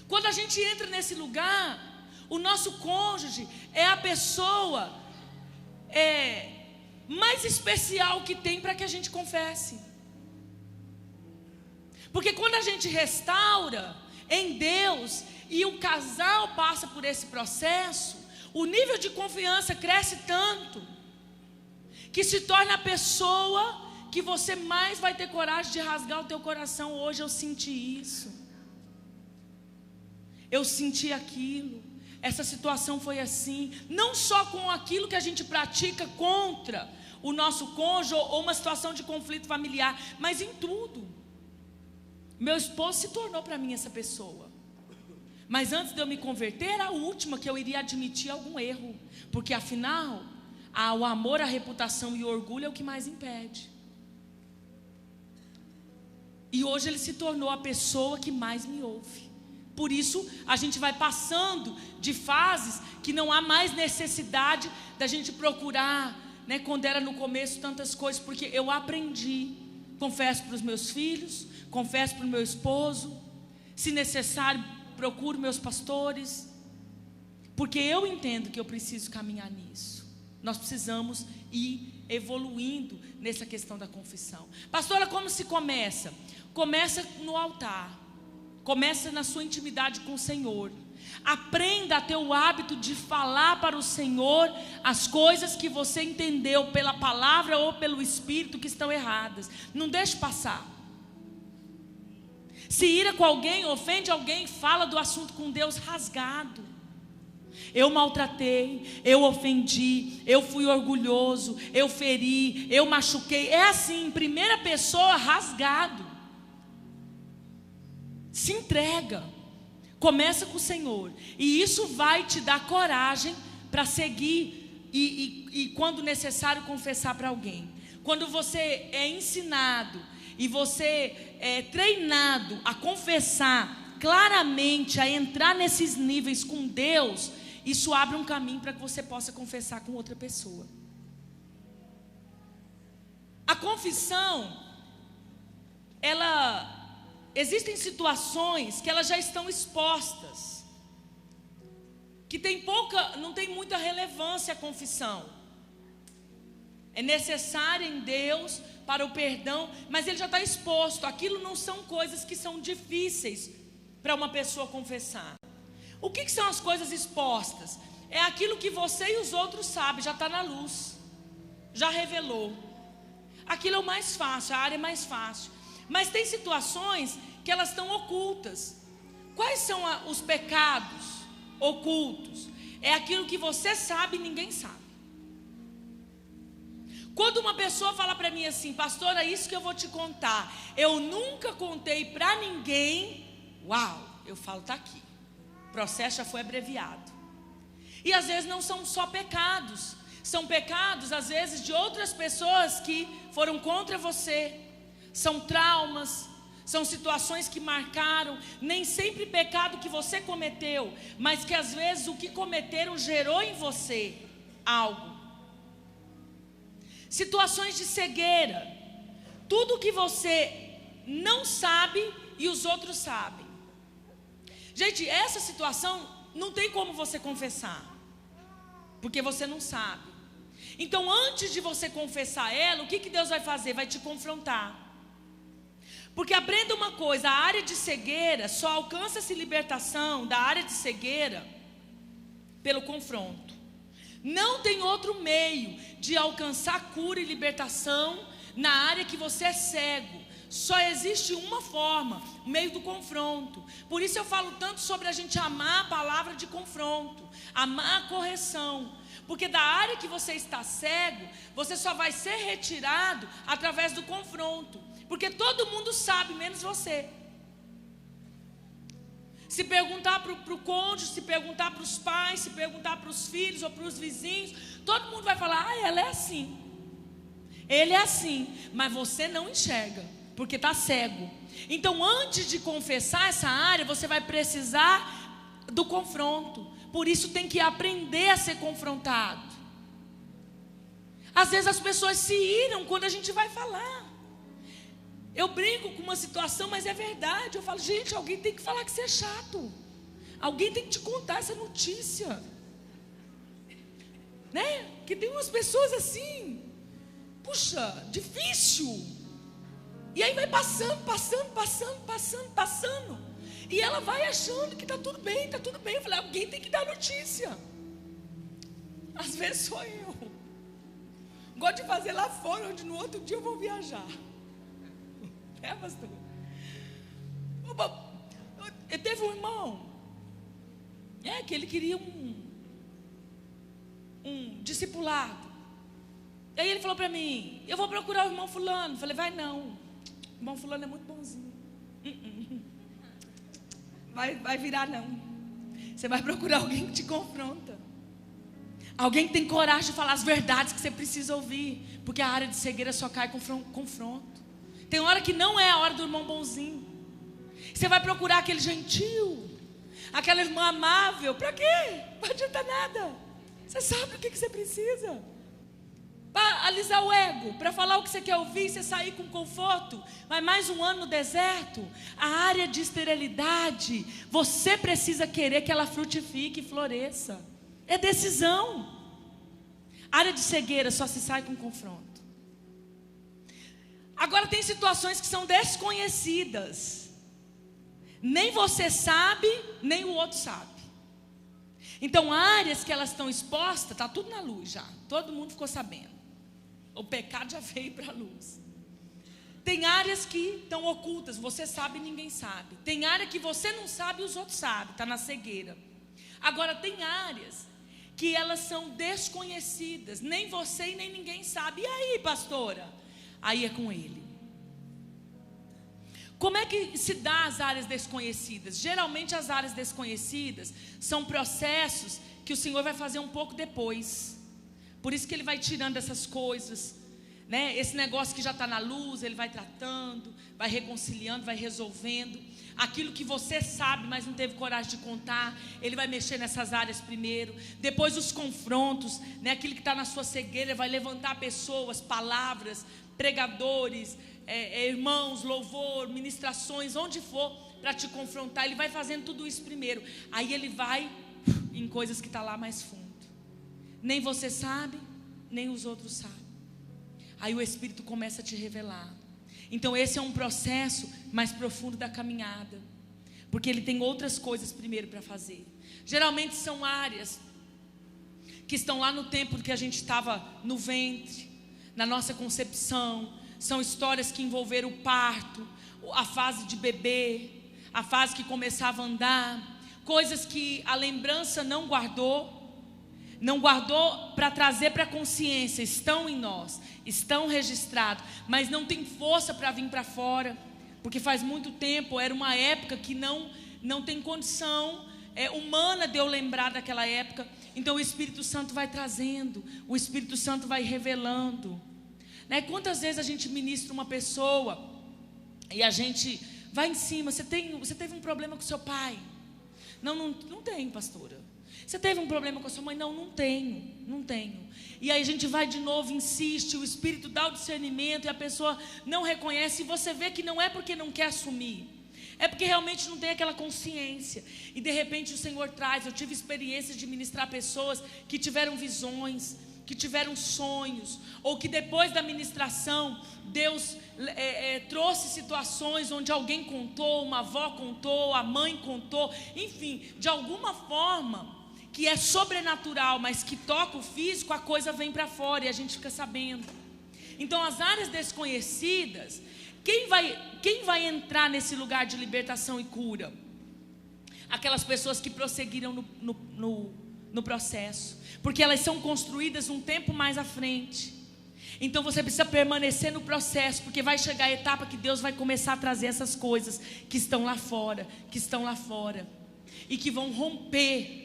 Quando a gente entra nesse lugar, O nosso cônjuge é a pessoa mais especial que tem para que a gente confesse. Porque quando a gente restaura em Deus e o casal passa por esse processo, o nível de confiança cresce tanto que se torna a pessoa que você mais vai ter coragem de rasgar o teu coração. Hoje eu senti isso, eu senti aquilo, essa situação foi assim. Não só com aquilo que a gente pratica contra o nosso cônjuge ou uma situação de conflito familiar, mas em tudo. Meu esposo se tornou para mim essa pessoa. Mas antes de eu me converter, era a última que eu iria admitir algum erro, porque afinal, o amor, a reputação e o orgulho é o que mais impede. E hoje ele se tornou a pessoa que mais me ouve. Por isso a gente vai passando de fases que não há mais necessidade da gente procurar, né, quando era no começo, tantas coisas, porque eu aprendi. Confesso para os meus filhos, confesso para o meu esposo, se necessário procuro meus pastores, porque eu entendo que eu preciso caminhar nisso. Nós precisamos ir evoluindo nessa questão da confissão. Pastora, como se começa? Começa no altar, começa na sua intimidade com o Senhor. Aprenda a ter o hábito de falar para o Senhor as coisas que você entendeu pela palavra ou pelo Espírito que estão erradas. Não deixe passar. Se ira com alguém, ofende alguém, fala do assunto com Deus rasgado. Eu maltratei, eu ofendi, eu fui orgulhoso, eu feri, eu machuquei. É assim, em primeira pessoa, rasgado. Se entrega, começa com o Senhor, e isso vai te dar coragem para seguir e quando necessário confessar para alguém. Quando você é ensinado e você é treinado a confessar claramente, a entrar nesses níveis com Deus, isso abre um caminho para que você possa confessar com outra pessoa. A confissão, existem situações que elas já estão expostas, que não tem muita relevância a confissão. É necessária em Deus para o perdão, mas ele já está exposto. Aquilo não são coisas que são difíceis para uma pessoa confessar. O que são as coisas expostas? É aquilo que você e os outros sabem, já está na luz, já revelou. Aquilo é o mais fácil, a área é mais fácil. Mas tem situações que elas estão ocultas. Quais são os pecados ocultos? É aquilo que você sabe e ninguém sabe. Quando uma pessoa fala para mim assim, pastora, isso que eu vou te contar, eu nunca contei para ninguém, uau, eu falo, está aqui, o processo já foi abreviado. E às vezes não são só pecados, são pecados às vezes de outras pessoas que foram contra você, são traumas, são situações que marcaram, nem sempre pecado que você cometeu, mas que às vezes o que cometeram gerou em você algo. Situações de cegueira, tudo que você não sabe e os outros sabem. Gente, essa situação não tem como você confessar, porque você não sabe. Então antes de você confessar ela, o que Deus vai fazer? Vai te confrontar. Porque aprenda uma coisa, a área de cegueira só alcança-se libertação da área de cegueira pelo confronto. Não tem outro meio de alcançar cura e libertação na área que você é cego. Só existe uma forma, o meio do confronto. Por isso eu falo tanto sobre a gente amar a palavra de confronto, amar a correção. Porque da área que você está cego, você só vai ser retirado através do confronto. Porque todo mundo sabe, menos você. Se perguntar para o cônjuge, se perguntar para os pais, se perguntar para os filhos ou para os vizinhos, todo mundo vai falar, ela é assim, ele é assim, mas você não enxerga, porque está cego. Então antes de confessar essa área, você vai precisar do confronto. Por isso tem que aprender a ser confrontado. Às vezes as pessoas se iram quando a gente vai falar. Eu brinco com uma situação, mas é verdade. Eu falo, gente, alguém tem que falar que você é chato. Alguém tem que te contar essa notícia, né? Que tem umas pessoas assim, puxa, difícil. E aí vai passando. E ela vai achando que está tudo bem, está tudo bem. Eu falei, alguém tem que dar notícia. Às vezes sou eu. Gosto de fazer lá fora, onde no outro dia eu vou viajar. É, pastor? Eu teve um irmão, que ele queria um discipulado. E aí ele falou para mim, eu vou procurar o irmão fulano. Eu falei, vai não. O irmão fulano é muito bonzinho. Vai virar não. Você vai procurar alguém que te confronta. Alguém que tem coragem de falar as verdades que você precisa ouvir. Porque a área de cegueira só cai com confronto. Tem hora que não é a hora do irmão bonzinho. Você vai procurar aquele gentil, aquela irmã amável. Para quê? Não adianta nada. Você sabe o que você precisa. Para alisar o ego, para falar o que você quer ouvir, você sair com conforto. Mas mais um ano no deserto, a área de esterilidade, você precisa querer que ela frutifique e floresça. É decisão. A área de cegueira só se sai com confronto. Agora tem situações que são desconhecidas. Nem você sabe, nem o outro sabe. Então áreas que elas estão expostas, está tudo na luz já. Todo mundo ficou sabendo. O pecado já veio para a luz. Tem áreas que estão ocultas, você sabe e ninguém sabe. Tem área que você não sabe e os outros sabem, está na cegueira. Agora tem áreas que elas são desconhecidas, nem você e nem ninguém sabe. E aí, pastora? Aí é com ele. Como é que se dá as áreas desconhecidas? Geralmente as áreas desconhecidas são processos que o Senhor vai fazer um pouco depois. Por isso que Ele vai tirando essas coisas, né? Esse negócio que já está na luz, Ele vai tratando, vai reconciliando, vai resolvendo. Aquilo que você sabe, mas não teve coragem de contar, Ele vai mexer nessas áreas primeiro. Depois os confrontos, né? Aquilo que está na sua cegueira, Ele vai levantar pessoas, palavras, pregadores, irmãos, louvor, ministrações, onde for, para te confrontar. Ele vai fazendo tudo isso primeiro. Aí Ele vai em coisas que está lá mais fundo. Nem você sabe, nem os outros sabem. Aí o Espírito começa a te revelar. Então esse é um processo mais profundo da caminhada, porque ele tem outras coisas primeiro para fazer. Geralmente são áreas que estão lá no tempo que a gente estava no ventre, na nossa concepção. São histórias que envolveram o parto, a fase de bebê, a fase que começava a andar. Coisas que a lembrança não guardou para trazer para a consciência, estão em nós, estão registrados, mas não tem força para vir para fora, porque faz muito tempo, era uma época que não tem condição humana de eu lembrar daquela época. Então o Espírito Santo vai trazendo, o Espírito Santo vai revelando, né? Quantas vezes a gente ministra uma pessoa e a gente vai em cima, você teve um problema com seu pai? Não tenho, pastora. Você teve um problema com a sua mãe? Não tenho. E aí a gente vai de novo, insiste, o Espírito dá o discernimento e a pessoa não reconhece. E você vê que não é porque não quer assumir, é porque realmente não tem aquela consciência. E de repente o Senhor traz. Eu tive experiências de ministrar pessoas que tiveram visões, que tiveram sonhos, ou que depois da ministração Deus trouxe situações onde alguém contou, uma avó contou, a mãe contou, enfim, de alguma forma que é sobrenatural, mas que toca o físico, a coisa vem para fora e a gente fica sabendo. Então as áreas desconhecidas, quem vai entrar nesse lugar de libertação e cura? Aquelas pessoas que prosseguiram no processo, porque elas são construídas um tempo mais à frente. Então você precisa permanecer no processo, porque vai chegar a etapa que Deus vai começar a trazer essas coisas que estão lá fora, e que vão romper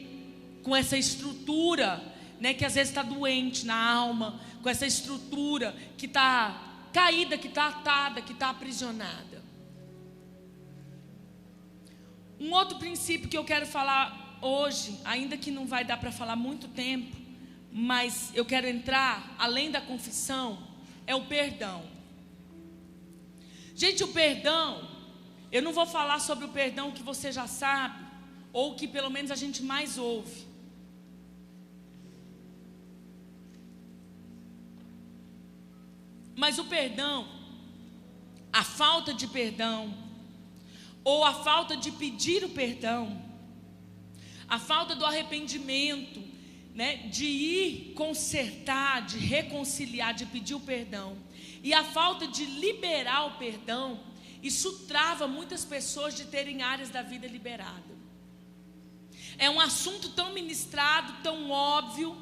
com essa estrutura, né, que às vezes está doente na alma, com essa estrutura que está caída, que está atada, que está aprisionada. Um outro princípio que eu quero falar hoje, ainda que não vai dar para falar muito tempo, mas eu quero entrar além da confissão, é o perdão. Gente, o perdão, eu não vou falar sobre o perdão que você já sabe, ou que pelo menos a gente mais ouve. Mas o perdão, a falta de perdão, ou a falta de pedir o perdão, a falta do arrependimento, né, de ir consertar, de reconciliar, de pedir o perdão, e a falta de liberar o perdão, isso trava muitas pessoas de terem áreas da vida liberadas. É um assunto tão ministrado, tão óbvio,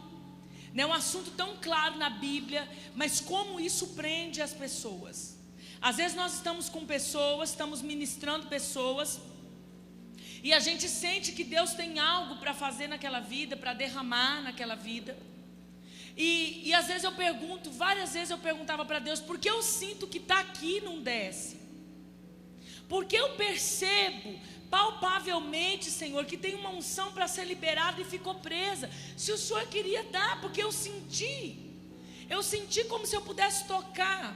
né, um assunto tão claro na Bíblia, mas como isso prende as pessoas. Às vezes nós estamos com pessoas, estamos ministrando pessoas, e a gente sente que Deus tem algo para fazer naquela vida, para derramar naquela vida. E às vezes eu pergunto, várias vezes eu perguntava para Deus, por que eu sinto que está aqui e não desce? Porque eu percebo palpavelmente, Senhor, que tem uma unção para ser liberada e ficou presa. Se o Senhor queria dar, porque eu senti como se eu pudesse tocar.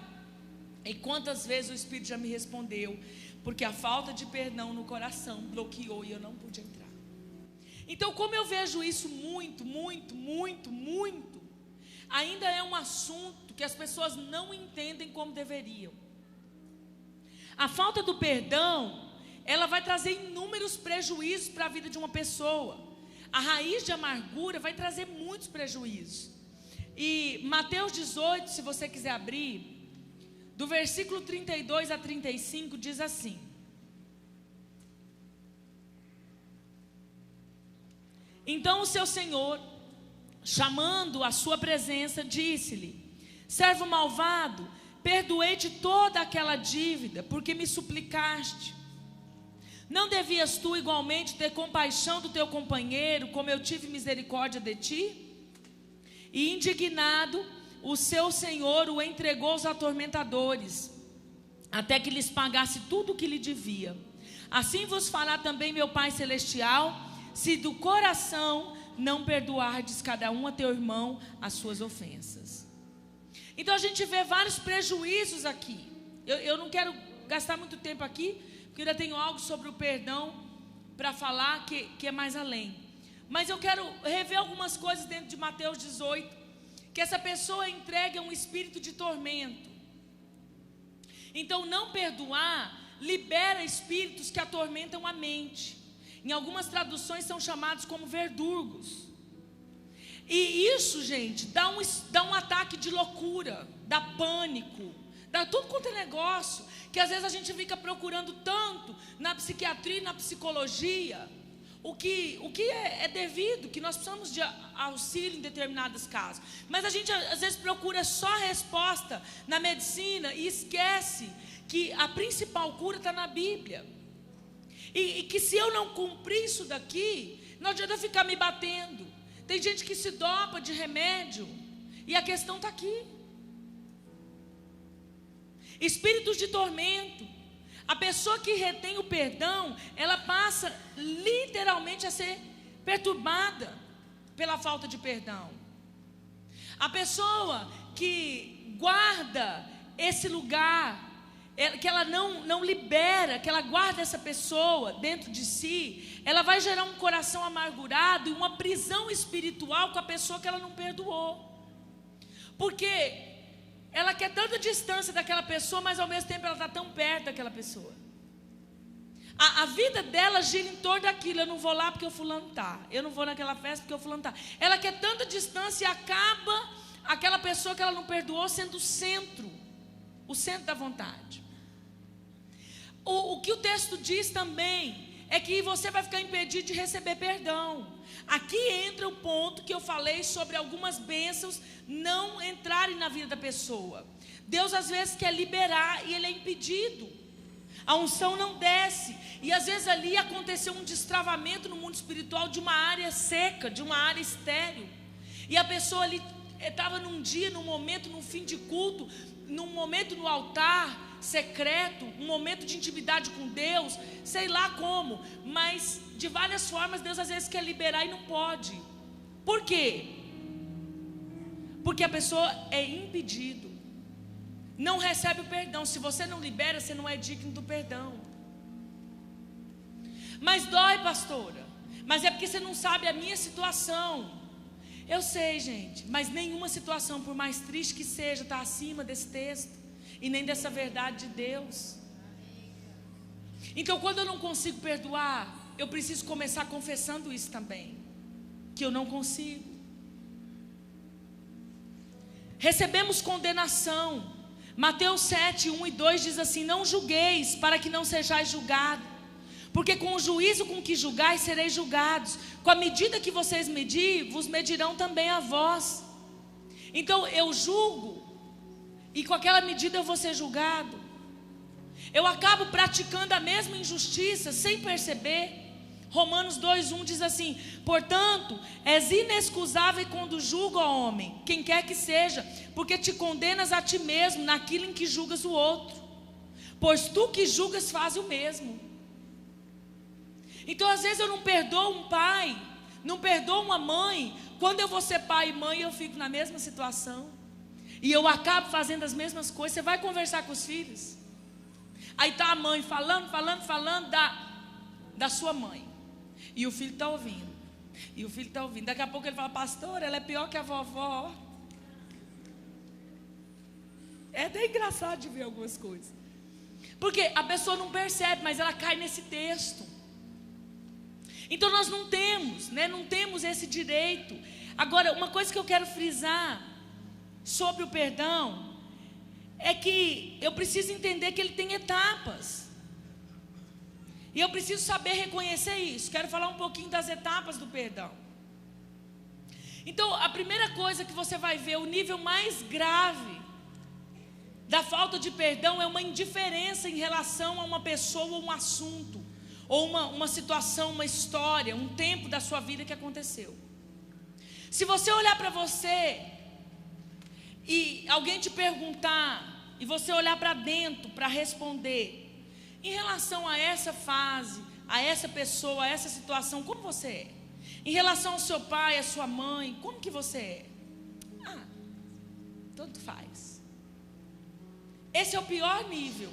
E quantas vezes o Espírito já me respondeu, porque a falta de perdão no coração bloqueou e eu não pude entrar. Então, como eu vejo isso muito, ainda é um assunto que as pessoas não entendem como deveriam. A falta do perdão, ela vai trazer inúmeros prejuízos para a vida de uma pessoa. A raiz de amargura vai trazer muitos prejuízos. E Mateus 18, se você quiser abrir, do versículo 32 a 35, diz assim: então o seu senhor, chamando à sua presença, disse-lhe: servo malvado, perdoei-te toda aquela dívida, porque me suplicaste. Não devias tu igualmente ter compaixão do teu companheiro, como eu tive misericórdia de ti? E indignado, o seu senhor o entregou aos atormentadores, até que lhes pagasse tudo o que lhe devia. Assim vos fará também meu Pai Celestial, se do coração não perdoardes cada um a teu irmão as suas ofensas. Então a gente vê vários prejuízos aqui. Eu não quero gastar muito tempo aqui, porque ainda tenho algo sobre o perdão para falar que é mais além. Mas eu quero rever algumas coisas dentro de Mateus 18, que essa pessoa entregue a um espírito de tormento. Então não perdoar libera espíritos que atormentam a mente. Em algumas traduções são chamados como verdugos. E isso, gente, dá um ataque de loucura, dá pânico, dá tudo quanto é negócio, que às vezes a gente fica procurando tanto na psiquiatria e na psicologia, o que é devido, que nós precisamos de auxílio em determinados casos. Mas a gente às vezes procura só a resposta na medicina e esquece que a principal cura está na Bíblia. E que se eu não cumprir isso daqui, não adianta ficar me batendo. Tem gente que se dopa de remédio e a questão está aqui. Espíritos de tormento. A pessoa que retém o perdão, ela passa literalmente a ser perturbada pela falta de perdão. A pessoa que guarda esse lugar, que ela não libera, que ela guarda essa pessoa dentro de si, ela vai gerar um coração amargurado e uma prisão espiritual com a pessoa que ela não perdoou. Porque ela quer tanta distância daquela pessoa, mas ao mesmo tempo ela está tão perto daquela pessoa. A vida dela gira em torno daquilo. Eu não vou lá porque o fulano está. Eu não vou naquela festa porque o fulano está. Ela quer tanta distância e acaba aquela pessoa que ela não perdoou sendo o centro da vontade. O que o texto diz também é que você vai ficar impedido de receber perdão. Aqui entra o ponto que eu falei sobre algumas bênçãos não entrarem na vida da pessoa. Deus às vezes quer liberar e ele é impedido. A unção não desce. E às vezes ali aconteceu um destravamento no mundo espiritual de uma área seca, de uma área estéril. E a pessoa ali estava num dia, num momento, num fim de culto, num momento no altar secreto, um momento de intimidade com Deus, sei lá como, mas de várias formas Deus às vezes quer liberar e não pode. Por quê? Porque a pessoa é impedido, não recebe o perdão. Se você não libera, você não é digno do perdão. Mas dói, pastora. Mas é porque você não sabe a minha situação. Eu sei, gente, mas nenhuma situação, por mais triste que seja, está acima desse texto e nem dessa verdade de Deus. Então, quando eu não consigo perdoar, eu preciso começar confessando isso também, que eu não consigo. Recebemos condenação. Mateus 7, 1 e 2 diz assim: não julgueis, para que não sejais julgados, porque com o juízo com que julgais, sereis julgados. Com a medida que vocês medir, vos medirão também a vós. Então eu julgo, e com aquela medida eu vou ser julgado. Eu acabo praticando a mesma injustiça sem perceber. Romanos 2:1 diz assim: portanto, és inexcusável quando julga o homem, quem quer que seja, porque te condenas a ti mesmo naquilo em que julgas o outro, pois tu que julgas faz o mesmo. Então às vezes eu não perdoo um pai, não perdoo uma mãe. Quando eu vou ser pai e mãe, eu fico na mesma situação, e eu acabo fazendo as mesmas coisas. Você vai conversar com os filhos, aí está a mãe falando da sua mãe, e o filho está ouvindo, e o filho está ouvindo. Daqui a pouco ele fala: pastor, ela é pior que a vovó. É até engraçado de ver algumas coisas, porque a pessoa não percebe, mas ela cai nesse texto. Então nós não temos esse direito. Agora, uma coisa que eu quero frisar sobre o perdão é que eu preciso entender que ele tem etapas, e eu preciso saber reconhecer isso. Quero falar um pouquinho das etapas do perdão. Então, a primeira coisa que você vai ver, o nível mais grave da falta de perdão, é uma indiferença em relação a uma pessoa ou um assunto, ou uma situação, uma história, um tempo da sua vida que aconteceu. Se você olhar para você e alguém te perguntar, e você olhar para dentro para responder, em relação a essa fase, a essa pessoa, a essa situação, como você é? Em relação ao seu pai, à sua mãe, como que você é? Tanto faz. Esse é o pior nível.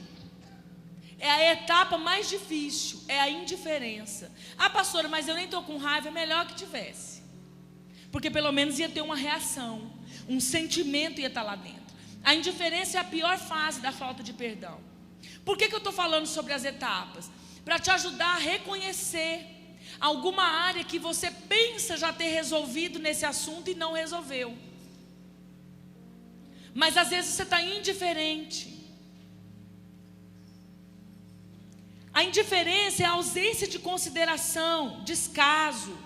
É a etapa mais difícil, é a indiferença. Pastora, mas eu nem estou com raiva. É melhor que tivesse, porque pelo menos ia ter uma reação, um sentimento ia estar lá dentro. A indiferença é a pior fase da falta de perdão. Por que eu estou falando sobre as etapas? Para te ajudar a reconhecer alguma área que você pensa já ter resolvido nesse assunto e não resolveu, mas às vezes você está indiferente. A indiferença é a ausência de consideração, descaso,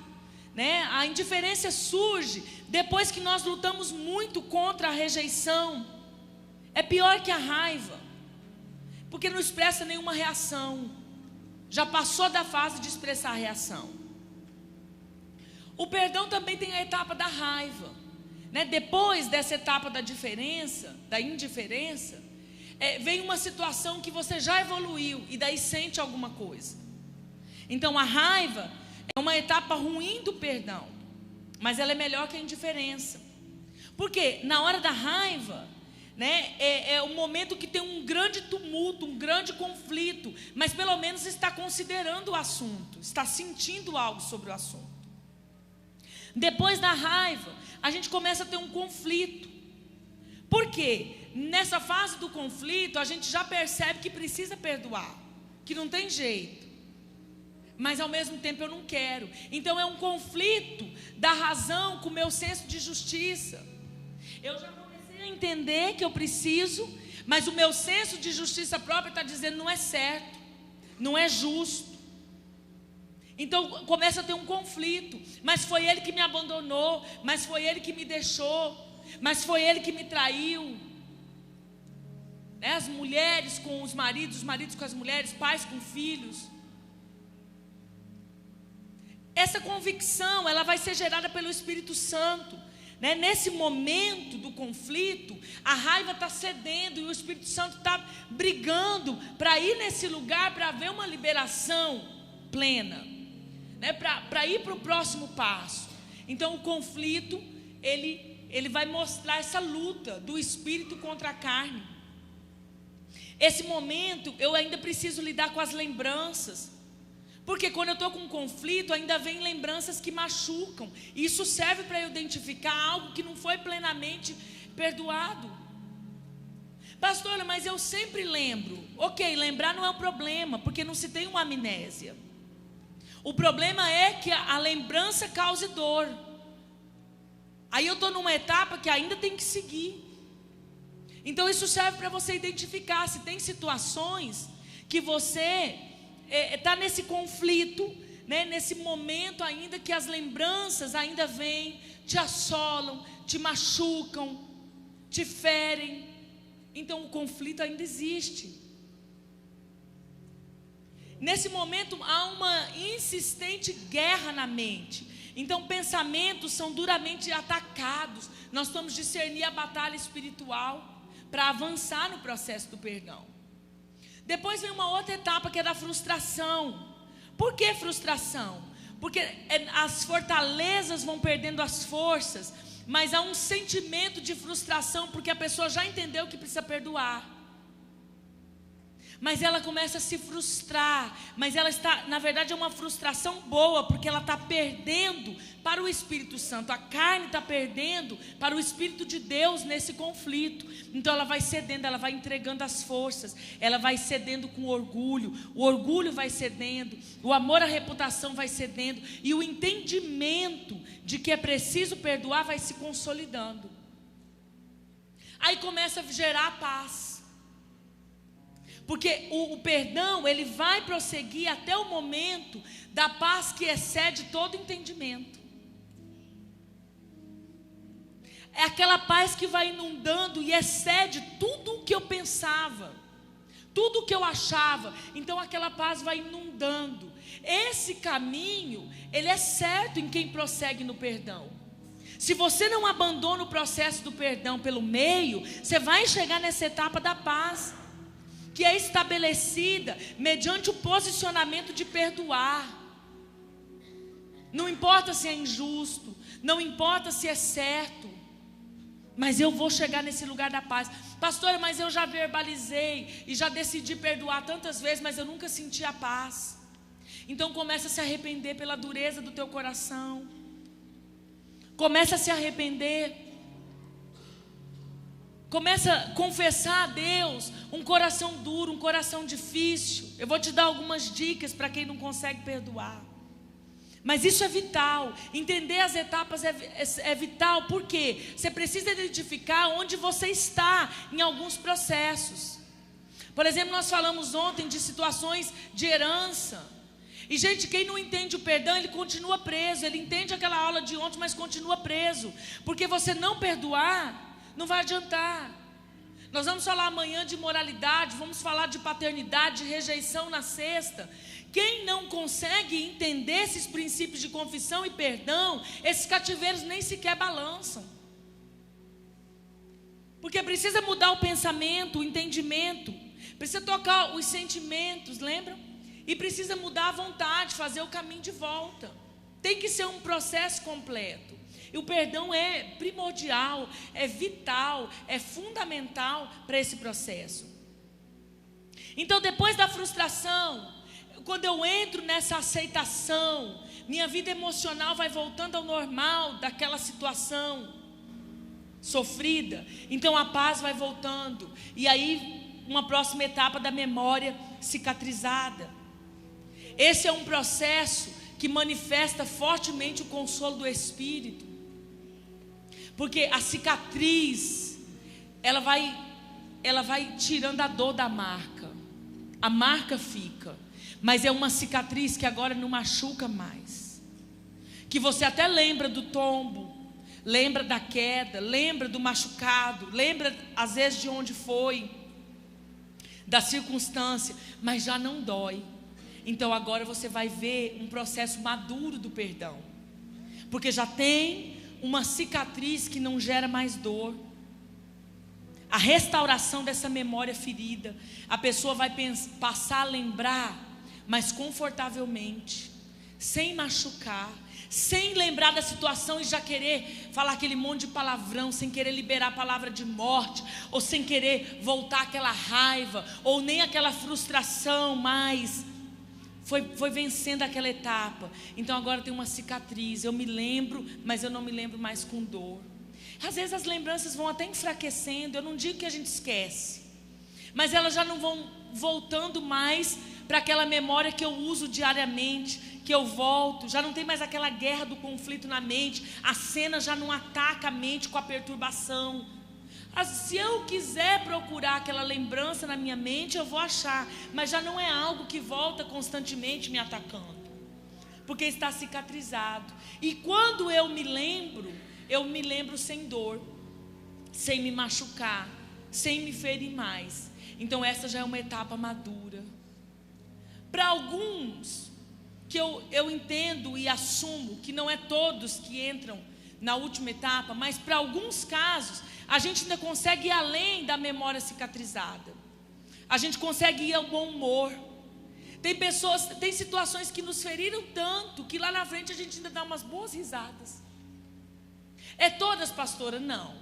né? A indiferença surge depois que nós lutamos muito contra a rejeição. É pior que a raiva, porque não expressa nenhuma reação, já passou da fase de expressar reação. O perdão também tem a etapa da raiva, né? Depois dessa etapa da indiferença, vem uma situação que você já evoluiu e daí sente alguma coisa. Então a raiva é uma etapa ruim do perdão, mas ela é melhor que a indiferença, porque na hora da raiva, né, é o momento que tem um grande tumulto, um grande conflito, mas pelo menos está considerando o assunto, está sentindo algo sobre o assunto. Depois da raiva, a gente começa a ter um conflito. Por quê? Nessa fase do conflito, a gente já percebe que precisa perdoar, que não tem jeito, mas ao mesmo tempo eu não quero. Então é um conflito da razão com o meu senso de justiça. Eu já comecei a entender que eu preciso, mas o meu senso de justiça própria está dizendo: não é certo, não é justo. Então começa a ter um conflito. Mas foi ele que me abandonou, mas foi ele que me deixou, mas foi ele que me traiu. As mulheres com os maridos com as mulheres, pais com filhos. Essa convicção, ela vai ser gerada pelo Espírito Santo, né? Nesse momento do conflito, a raiva está cedendo e o Espírito Santo está brigando para ir nesse lugar, para haver uma liberação plena, né? Para ir para o próximo passo. Então o conflito, ele vai mostrar essa luta do Espírito contra a carne. Esse momento eu ainda preciso lidar com as lembranças, Porque quando eu estou com um conflito, ainda vem lembranças que machucam. Isso serve para eu identificar algo que não foi plenamente perdoado. Pastora, mas eu sempre lembro. Ok, lembrar não é o problema, porque não se tem uma amnésia. O problema é que a lembrança cause dor. Aí eu estou numa etapa que ainda tem que seguir. Então isso serve para você identificar se tem situações que você está nesse conflito, né, nesse momento ainda que as lembranças ainda vêm, te assolam, te machucam, te ferem. Então o conflito ainda existe. Nesse momento há uma insistente guerra na mente. Então pensamentos são duramente atacados. Nós vamos discernir a batalha espiritual para avançar no processo do perdão. Depois vem uma outra etapa que é da frustração. Por que frustração? Porque as fortalezas vão perdendo as forças, mas há um sentimento de frustração porque a pessoa já entendeu que precisa perdoar. Mas ela começa a se frustrar, mas ela está, na verdade é uma frustração boa, porque ela está perdendo para o Espírito Santo, a carne está perdendo para o Espírito de Deus nesse conflito. Então ela vai cedendo, ela vai entregando as forças, ela vai cedendo com orgulho, o orgulho vai cedendo, o amor à reputação vai cedendo, e o entendimento de que é preciso perdoar vai se consolidando. Aí começa a gerar paz. Porque o perdão, ele vai prosseguir até o momento da paz que excede todo entendimento. É aquela paz que vai inundando e excede tudo o que eu pensava, tudo o que eu achava. Então aquela paz vai inundando. Esse caminho, ele é certo em quem prossegue no perdão. Se você não abandona o processo do perdão pelo meio, você vai chegar nessa etapa da paz, que é estabelecida mediante o posicionamento de perdoar. Não importa se é injusto, não importa se é certo, mas eu vou chegar nesse lugar da paz. Pastora, mas eu já verbalizei e já decidi perdoar tantas vezes, mas eu nunca senti a paz. Então começa a se arrepender pela dureza do teu coração. Começa a se arrepender. Começa a confessar a Deus um coração duro, um coração difícil. Eu vou te dar algumas dicas para quem não consegue perdoar. Mas isso é vital. Entender as etapas é vital. Por quê? Você precisa identificar onde você está em alguns processos. Por exemplo, nós falamos ontem de situações de herança. E gente, quem não entende o perdão, ele continua preso. Ele entende aquela aula de ontem, mas continua preso. Porque você não perdoar, não vai adiantar. Nós vamos falar amanhã de moralidade, vamos falar de paternidade, de rejeição na sexta. Quem não consegue entender esses princípios de confissão e perdão, esses cativeiros nem sequer balançam. Porque precisa mudar o pensamento, o entendimento, precisa tocar os sentimentos, lembram? E precisa mudar a vontade, fazer o caminho de volta. Tem que ser um processo completo. E o perdão é primordial, é vital, é fundamental para esse processo. Então, depois da frustração, quando eu entro nessa aceitação, minha vida emocional vai voltando ao normal daquela situação sofrida. Então a paz vai voltando. E aí, uma próxima etapa da memória cicatrizada. Esse é um processo que manifesta fortemente o consolo do Espírito. Porque a cicatriz, ela vai tirando a dor da marca. A marca fica, mas é uma cicatriz que agora não machuca mais. Que você até lembra do tombo, lembra da queda, lembra do machucado, lembra às vezes de onde foi, da circunstância, mas já não dói. Então agora você vai ver um processo maduro do perdão. Porque já tem uma cicatriz que não gera mais dor. A restauração dessa memória ferida, a pessoa vai passar a lembrar, mas confortavelmente, sem machucar, sem lembrar da situação e já querer falar aquele monte de palavrão, sem querer liberar a palavra de morte, ou sem querer voltar aquela raiva, ou nem aquela frustração mais. foi vencendo aquela etapa. Então agora tem uma cicatriz. Eu me lembro, mas eu não me lembro mais com dor. Às vezes as lembranças vão até enfraquecendo. Eu não digo que a gente esquece, mas elas já não vão voltando mais para aquela memória que eu uso diariamente, que eu volto. Já não tem mais aquela guerra do conflito na mente. A cena já não ataca a mente com a perturbação. Se eu quiser procurar aquela lembrança na minha mente, eu vou achar, mas já não é algo que volta constantemente me atacando, porque está cicatrizado. E quando eu me lembro sem dor, sem me machucar, sem me ferir mais. Então essa já é uma etapa madura. Para alguns, que eu entendo e assumo que não é todos que entram na última etapa, mas para alguns casos, a gente ainda consegue ir além da memória cicatrizada. A gente consegue ir ao bom humor. Tem situações que nos feriram tanto, que lá na frente a gente ainda dá umas boas risadas. É todas, pastora? Não.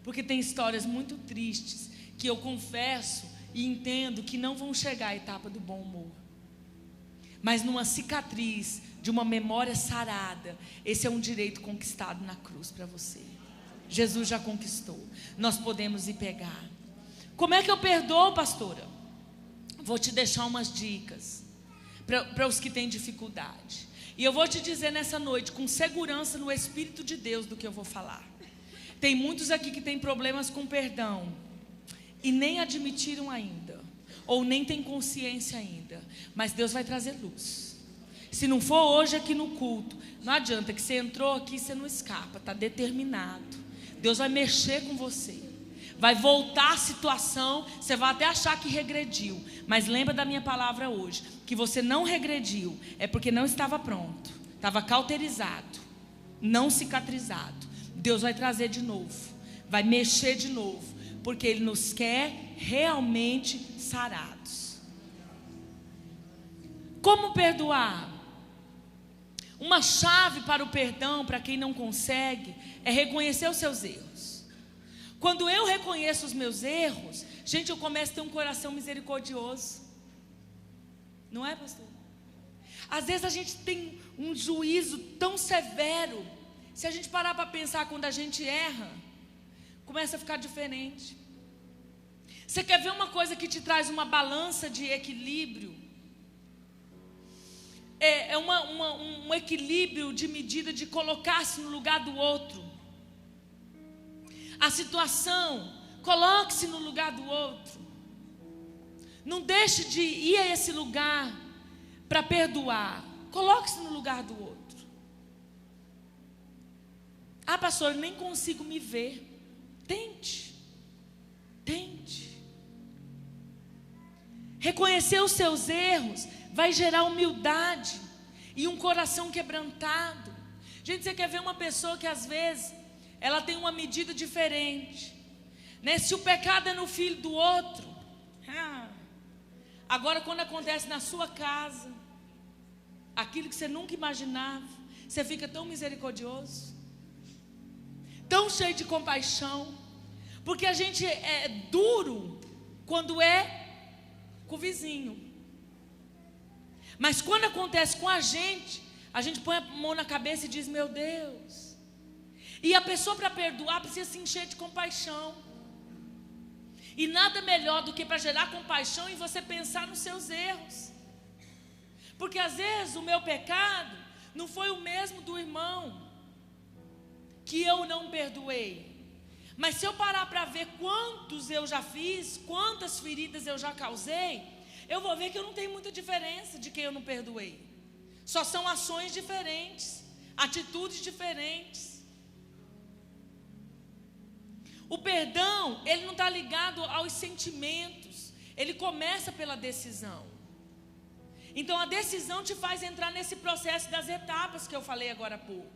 Porque tem histórias muito tristes, que eu confesso e entendo que não vão chegar à etapa do bom humor. Mas numa cicatriz, de uma memória sarada, esse é um direito conquistado na cruz para você. Jesus já conquistou. Nós podemos ir pegar. Como é que eu perdoo, pastora? Vou te deixar umas dicas para os que têm dificuldade. E eu vou te dizer nessa noite, com segurança no Espírito de Deus, do que eu vou falar. Tem muitos aqui que têm problemas com perdão e nem admitiram ainda, ou nem têm consciência ainda. Mas Deus vai trazer luz. Se não for hoje aqui no culto, não adianta, que você entrou aqui, você não escapa, está determinado. Deus vai mexer com você, vai voltar a situação. Você vai até achar que regrediu, mas lembra da minha palavra hoje, que você não regrediu, é porque não estava pronto, estava cauterizado, não cicatrizado. Deus vai trazer de novo, vai mexer de novo, porque Ele nos quer realmente sarados. Como perdoar? Uma chave para o perdão, para quem não consegue, é reconhecer os seus erros. Quando eu reconheço os meus erros, gente, eu começo a ter um coração misericordioso. Não é, pastor? Às vezes a gente tem um juízo tão severo. Se a gente parar para pensar, quando a gente erra, começa a ficar diferente. Você quer ver uma coisa que te traz uma balança de equilíbrio? É um equilíbrio de medida, de colocar-se no lugar do outro. A situação, coloque-se no lugar do outro. Não deixe de ir a esse lugar para perdoar. Coloque-se no lugar do outro. Ah, pastor, eu nem consigo me ver. Tente. Reconhecer os seus erros vai gerar humildade e um coração quebrantado. Gente, você quer ver uma pessoa que às vezes ela tem uma medida diferente, né? Se o pecado é no filho do outro, agora quando acontece na sua casa, aquilo que você nunca imaginava, você fica tão misericordioso, tão cheio de compaixão, porque a gente é duro quando é com o vizinho, mas quando acontece com a gente põe a mão na cabeça e diz: meu Deus. E a pessoa, para perdoar, precisa se encher de compaixão. E nada melhor do que para gerar compaixão e você pensar nos seus erros. Porque às vezes o meu pecado não foi o mesmo do irmão que eu não perdoei. Mas se eu parar para ver quantos eu já fiz, quantas feridas eu já causei, eu vou ver que eu não tenho muita diferença de quem eu não perdoei. Só são ações diferentes, atitudes diferentes. O perdão, ele não está ligado aos sentimentos, ele começa pela decisão. Então a decisão te faz entrar nesse processo das etapas que eu falei agora há pouco.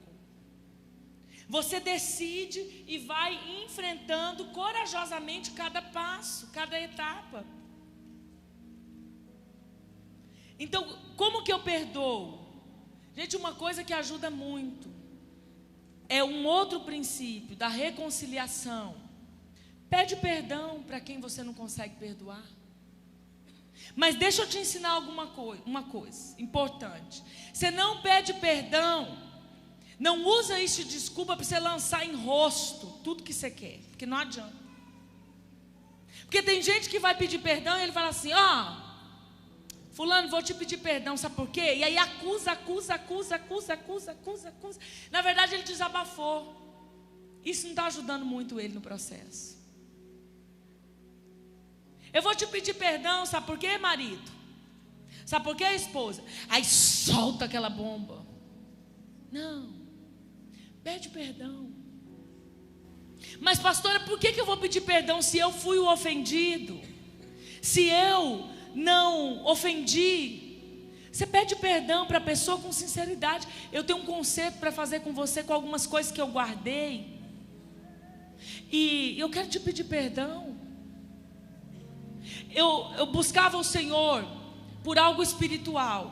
Você decide e vai enfrentando corajosamente cada passo, cada etapa. Então, como que eu perdoo? Gente, uma coisa que ajuda muito é um outro princípio da reconciliação. Pede perdão para quem você não consegue perdoar. Mas deixa eu te ensinar uma coisa importante. Você não pede perdão, não usa isso de desculpa para você lançar em rosto tudo que você quer, porque não adianta. Porque tem gente que vai pedir perdão e ele fala assim: fulano, vou te pedir perdão, sabe por quê? E aí acusa. Na verdade ele desabafou. Isso não está ajudando muito ele no processo. Eu vou te pedir perdão, sabe por quê, marido? Sabe por quê, esposa? Aí solta aquela bomba. Não, pede perdão. Mas pastora, por que eu vou pedir perdão se eu fui o ofendido? Se eu não ofendi? Você pede perdão para a pessoa com sinceridade. Eu tenho um conserto para fazer com você, com algumas coisas que eu guardei, e eu quero te pedir perdão. Eu buscava o Senhor por algo espiritual,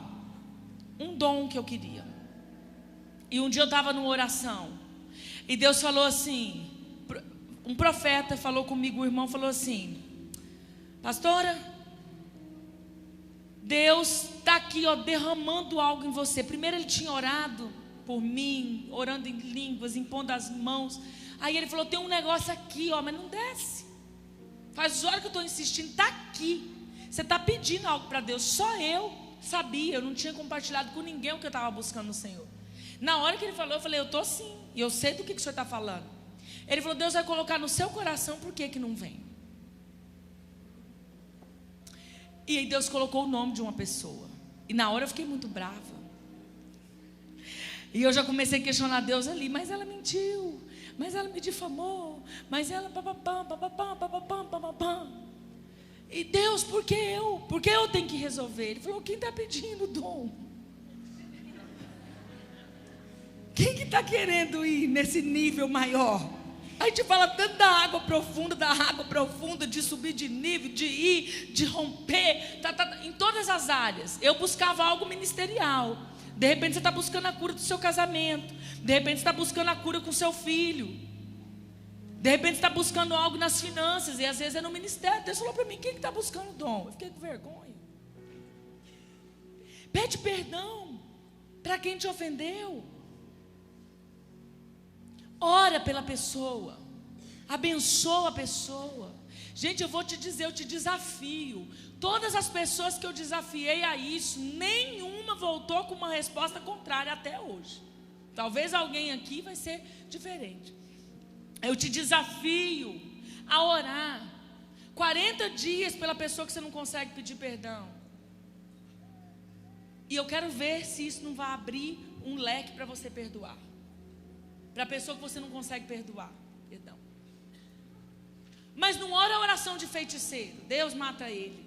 um dom que eu queria. E um dia eu estava numa oração, e Deus falou assim, um profeta falou comigo, o irmão falou assim: pastora, Deus está aqui, derramando algo em você. Primeiro ele tinha orado por mim, orando em línguas, impondo as mãos. Aí ele falou: tem um negócio aqui, mas não desce. Faz hora que eu estou insistindo, está aqui. Você está pedindo algo para Deus. Só eu sabia, eu não tinha compartilhado com ninguém o que eu estava buscando no Senhor. Na hora que ele falou, eu falei: eu estou sim, e eu sei do que o Senhor está falando. Ele falou: Deus vai colocar no seu coração, por que não vem? E aí Deus colocou o nome de uma pessoa. E na hora eu fiquei muito brava. E eu já comecei a questionar Deus ali: mas ela mentiu, mas ela me difamou, mas ela papapam. E Deus, por que eu? Por que eu tenho que resolver? Ele falou: quem está pedindo o dom? Quem que está querendo ir nesse nível maior? A gente fala tanto da água profunda, de subir de nível, de ir, de romper, em todas as áreas. Eu buscava algo ministerial. De repente você está buscando a cura do seu casamento. De repente você está buscando a cura com seu filho. De repente você está buscando algo nas finanças. E às vezes é no ministério. Deus falou para mim: quem que está buscando dom? Eu fiquei com vergonha. Pede perdão para quem te ofendeu. Ora pela pessoa, abençoa a pessoa. Gente, eu vou te dizer, eu te desafio. Todas as pessoas que eu desafiei a isso, nenhuma voltou com uma resposta contrária até hoje. Talvez alguém aqui vai ser diferente. Eu te desafio a orar 40 dias pela pessoa que você não consegue pedir perdão. E eu quero ver se isso não vai abrir um leque para você perdoar. Para a pessoa que você não consegue perdoar, perdão. Mas não ora a oração de feiticeiro: Deus mata ele.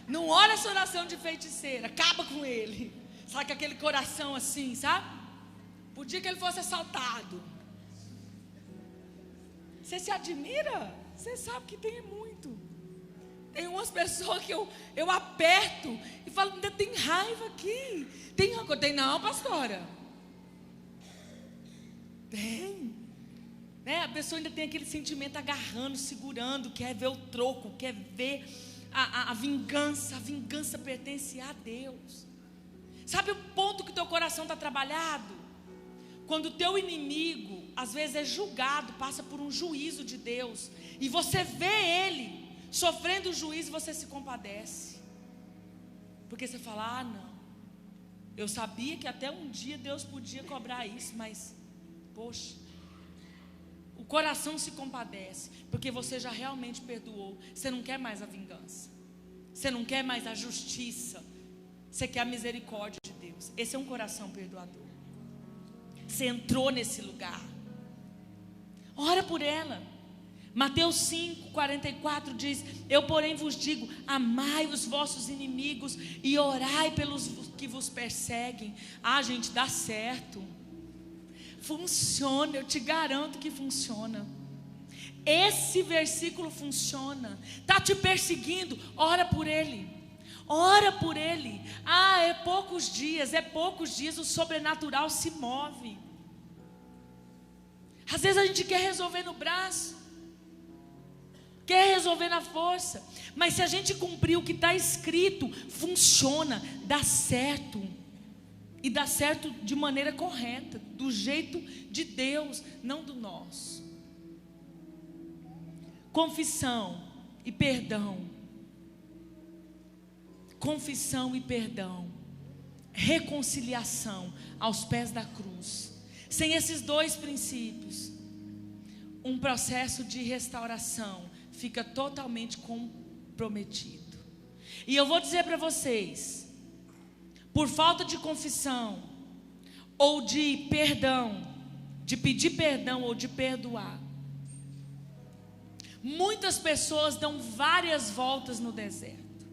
Não ora essa oração de feiticeira: acaba com ele. Sabe, com aquele coração assim, sabe? Podia que ele fosse assaltado. Você se admira? Você sabe que tem muito. Tem umas pessoas que eu aperto e falo: ainda tem raiva aqui. Tem rancor? Tem não, pastora? Tem, né? A pessoa ainda tem aquele sentimento agarrando, segurando, quer ver o troco, quer ver a vingança. A vingança pertence a Deus. Sabe o ponto que teu coração está trabalhado? Quando o teu inimigo às vezes é julgado, passa por um juízo de Deus, e você vê ele sofrendo o juízo, você se compadece, porque você fala: não, eu sabia que até um dia Deus podia cobrar isso, mas poxa, o coração se compadece, porque você já realmente perdoou. Você não quer mais a vingança, você não quer mais a justiça, você quer a misericórdia de Deus. Esse é um coração perdoador. Você entrou nesse lugar, ora por ela. Mateus 5:44 diz: eu porém vos digo, amai os vossos inimigos e orai pelos que vos perseguem. Gente, dá certo. Funciona, eu te garanto que funciona. Esse versículo funciona. Está te perseguindo, ora por ele. Ora por ele. É poucos dias, o sobrenatural se move. Às vezes a gente quer resolver no braço. quer resolver na força. Mas se a gente cumprir o que está escrito, funciona, dá certo. E dá certo de maneira correta, do jeito de Deus, não do nosso. Confissão e perdão. Confissão e perdão. Reconciliação aos pés da cruz. Sem esses dois princípios, um processo de restauração fica totalmente comprometido. E eu vou dizer para vocês, por falta de confissão, ou de perdão, de pedir perdão ou de perdoar, muitas pessoas dão várias voltas no deserto.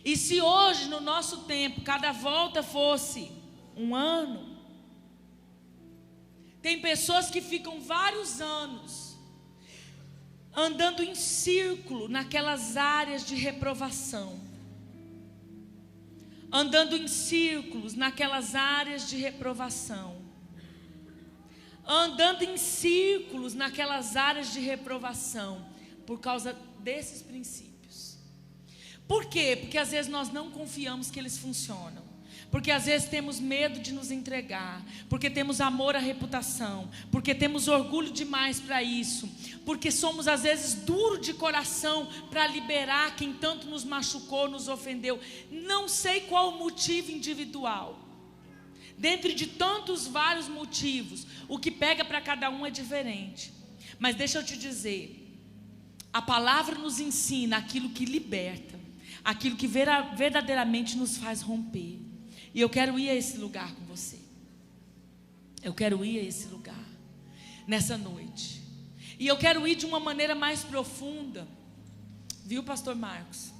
E se hoje, no nosso tempo, cada volta fosse um ano, tem pessoas que ficam vários anos andando em círculo naquelas áreas de reprovação, andando em círculos naquelas áreas de reprovação, andando em círculos naquelas áreas de reprovação, por causa desses princípios. Por quê? Porque às vezes nós não confiamos que eles funcionam. Porque às vezes temos medo de nos entregar. Porque temos amor à reputação. Porque temos orgulho demais para isso. Porque somos às vezes duros de coração para liberar quem tanto nos machucou, nos ofendeu. Não sei qual o motivo individual. Dentre de tantos vários motivos, o que pega para cada um é diferente. Mas deixa eu te dizer, a palavra nos ensina aquilo que liberta, aquilo que verdadeiramente nos faz romper. E eu quero ir a esse lugar com você. Eu quero ir a esse lugar nessa noite. E eu quero ir de uma maneira mais profunda, viu, pastor Marcos?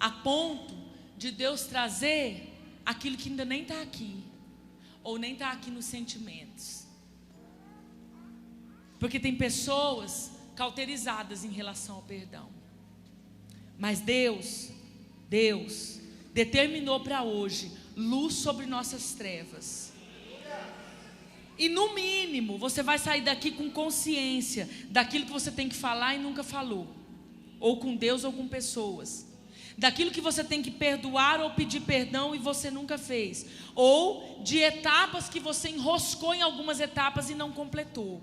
A ponto de Deus trazer aquilo que ainda nem está aqui, ou nem está aqui nos sentimentos. Porque tem pessoas cauterizadas em relação ao perdão. Mas Deus determinou para hoje luz sobre nossas trevas. E no mínimo você vai sair daqui com consciência daquilo que você tem que falar e nunca falou, ou com Deus ou com pessoas, daquilo que você tem que perdoar ou pedir perdão e você nunca fez, ou de etapas que você enroscou em algumas etapas e não completou.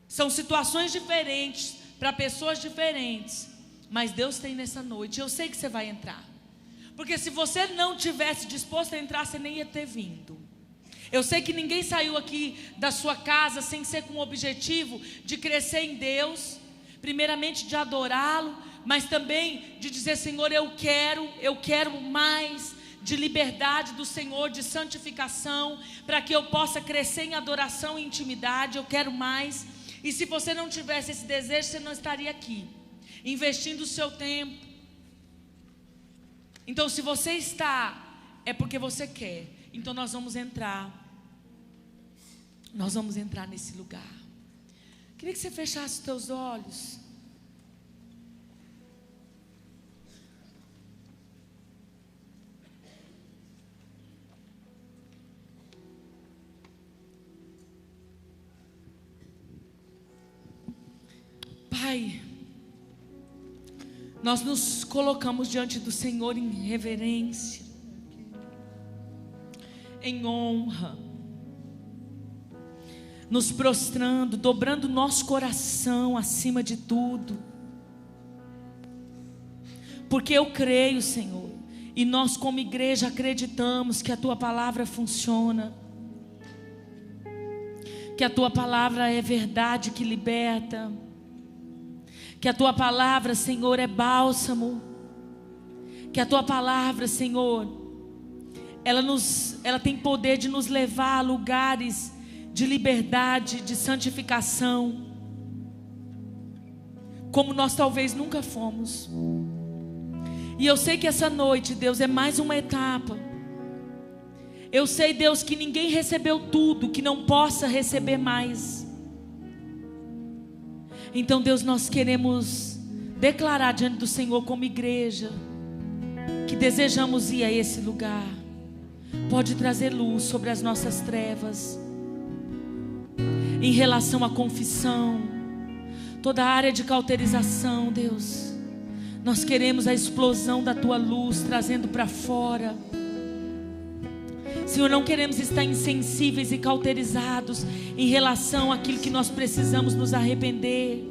São situações diferentes para pessoas diferentes, mas Deus tem nessa noite. Eu sei que você vai entrar, porque se você não tivesse disposto a entrar, você nem ia ter vindo. Eu sei que ninguém saiu aqui da sua casa sem ser com o objetivo de crescer em Deus, primeiramente de adorá-lo, mas também de dizer: Senhor, eu quero mais de liberdade do Senhor, de santificação, para que eu possa crescer em adoração e intimidade. Eu quero mais. E se você não tivesse esse desejo, você não estaria aqui, investindo o seu tempo. Então, se você está, é porque você quer. Então nós vamos entrar nesse lugar. Queria que você fechasse os teus olhos. Pai, nós nos colocamos diante do Senhor em reverência, em honra, nos prostrando, dobrando nosso coração acima de tudo, porque eu creio, Senhor, e nós como igreja acreditamos que a Tua palavra funciona, que a Tua palavra é verdade que liberta, que a Tua palavra, Senhor, é bálsamo, que a Tua palavra, Senhor, ela tem poder de nos levar a lugares de liberdade, de santificação, como nós talvez nunca fomos. E eu sei que essa noite, Deus, é mais uma etapa. Eu sei, Deus, que ninguém recebeu tudo, que não possa receber mais. Então, Deus, nós queremos declarar diante do Senhor como igreja que desejamos ir a esse lugar. Pode trazer luz sobre as nossas trevas em relação à confissão. toda a área de cauterização, Deus. Nós queremos a explosão da tua luz trazendo para fora. Senhor, não queremos estar insensíveis e cauterizados em relação àquilo que nós precisamos nos arrepender,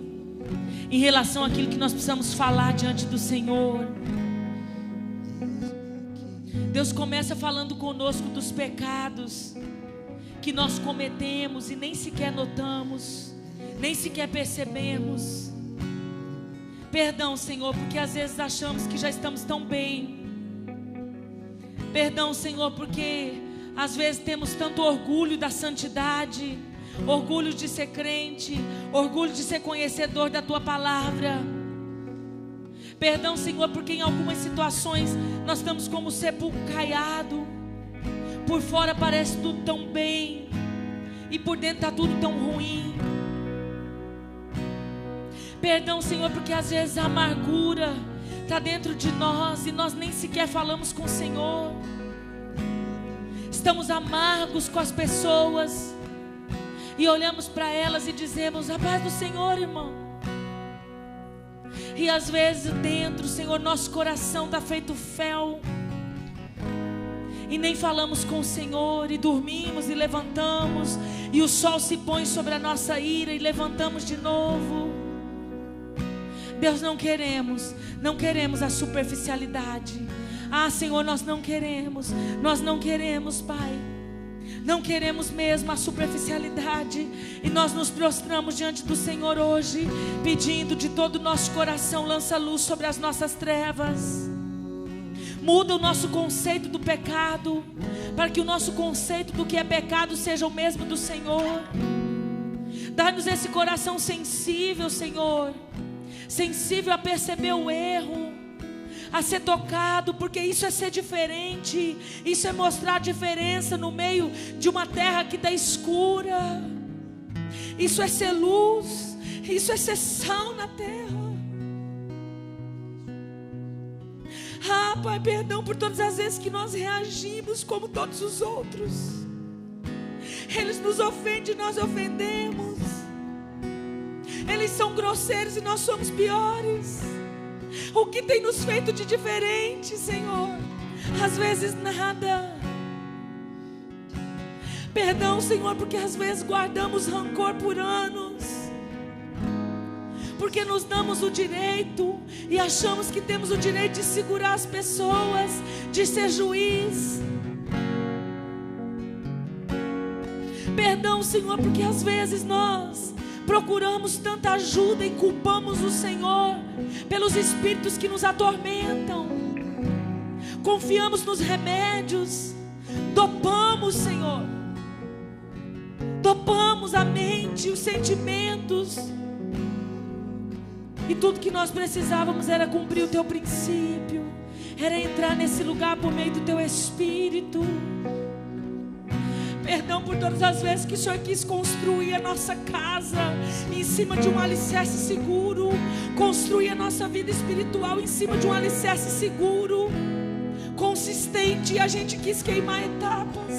em relação àquilo que nós precisamos falar diante do Senhor. Deus começa falando conosco dos pecados que nós cometemos e nem sequer notamos, nem sequer percebemos. Perdão, Senhor, porque às vezes achamos que já estamos tão bem. Perdão, Senhor, porque às vezes temos tanto orgulho da santidade, orgulho de ser crente, orgulho de ser conhecedor da tua palavra. Perdão, Senhor, porque em algumas situações nós estamos como sepulcro caiado. Por fora parece tudo tão bem e por dentro está tudo tão ruim. Perdão, Senhor, porque às vezes a amargura está dentro de nós e nós nem sequer falamos com o Senhor. Estamos amargos com as pessoas e olhamos para elas e dizemos: a paz do Senhor, irmão. E às vezes dentro, Senhor, nosso coração está feito fel e nem falamos com o Senhor, e dormimos e levantamos, e o sol se põe sobre a nossa ira e levantamos de novo. Deus, não queremos a superficialidade. Ah, Senhor, nós não queremos, Pai. Não queremos mesmo a superficialidade. E nós nos prostramos diante do Senhor hoje, pedindo de todo o nosso coração: lança luz sobre as nossas trevas. Muda o nosso conceito do pecado, para que o nosso conceito do que é pecado seja o mesmo do Senhor. Dá-nos esse coração sensível, Senhor, sensível a perceber o erro, a ser tocado, porque isso é ser diferente. Isso é mostrar a diferença no meio de uma terra que está escura. Isso é ser luz. Isso é ser sal na terra. Ah, Pai, perdão por todas as vezes que nós reagimos como todos os outros. Eles nos ofendem, nós ofendemos. Eles são grosseiros e nós somos piores. O que tem nos feito de diferente, Senhor? Às vezes nada. Perdão, Senhor, porque às vezes guardamos rancor por anos, porque nos damos o direito e achamos que temos o direito de segurar as pessoas, de ser juiz. Perdão, Senhor, porque às vezes nós procuramos tanta ajuda e culpamos o Senhor pelos espíritos que nos atormentam. Confiamos nos remédios, dopamos, Senhor, dopamos a mente, os sentimentos. E tudo que nós precisávamos era cumprir o teu princípio, era entrar nesse lugar por meio do teu Espírito. Perdão por todas as vezes que o Senhor quis construir a nossa casa em cima de um alicerce seguro, construir a nossa vida espiritual em cima de um alicerce seguro, consistente, e a gente quis queimar etapas,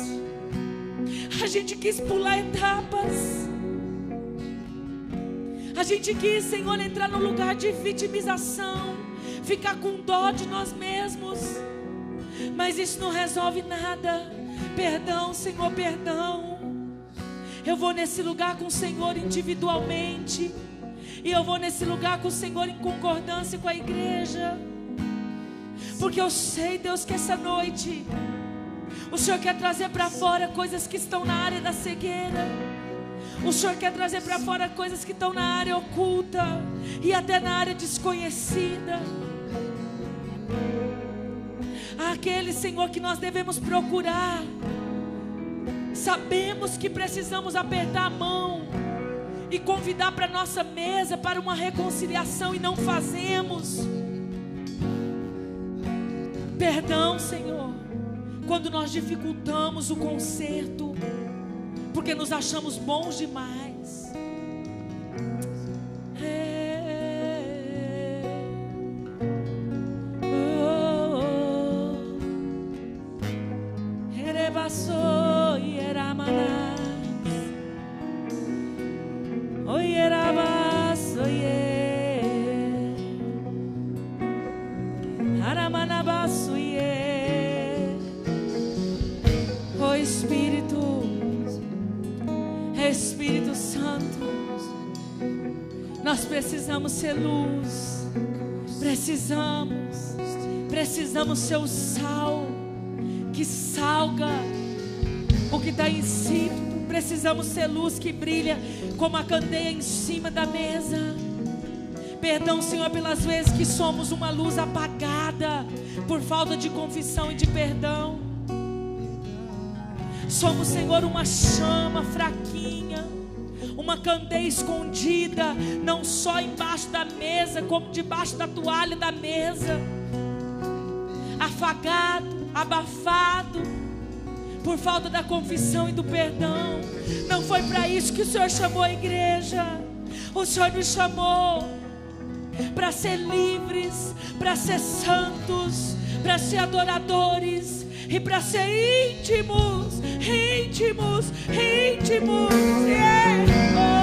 a gente quis pular etapas, a gente quis, Senhor, entrar no lugar de vitimização, ficar com dó de nós mesmos, mas isso não resolve nada. Perdão, Senhor, perdão. Eu vou nesse lugar com o Senhor individualmente, e eu vou nesse lugar com o Senhor em concordância com a igreja, porque eu sei, Deus, que essa noite o Senhor quer trazer para fora coisas que estão na área da cegueira. O Senhor quer trazer para fora coisas que estão na área oculta e até na área desconhecida. Aquele, Senhor, que nós devemos procurar. Sabemos que precisamos apertar a mão e convidar para a nossa mesa para uma reconciliação, e não fazemos. Perdão, Senhor, quando nós dificultamos o conserto, porque nos achamos bons demais. Oh, yeah. Nós precisamos ser luz. Precisamos ser o sal que salga o que está insípido. Precisamos ser luz que brilha como a candeia em cima da mesa. Perdão, Senhor, pelas vezes que somos uma luz apagada por falta de confissão e de perdão. Somos, Senhor, uma chama fraquinha, uma candeia escondida, não só embaixo da mesa, como debaixo da toalha da mesa, afagado, abafado, por falta da confissão e do perdão. Não foi para isso que o Senhor chamou a igreja. O Senhor nos chamou para ser livres, para ser santos, para ser adoradores e para ser íntimos. Yeah.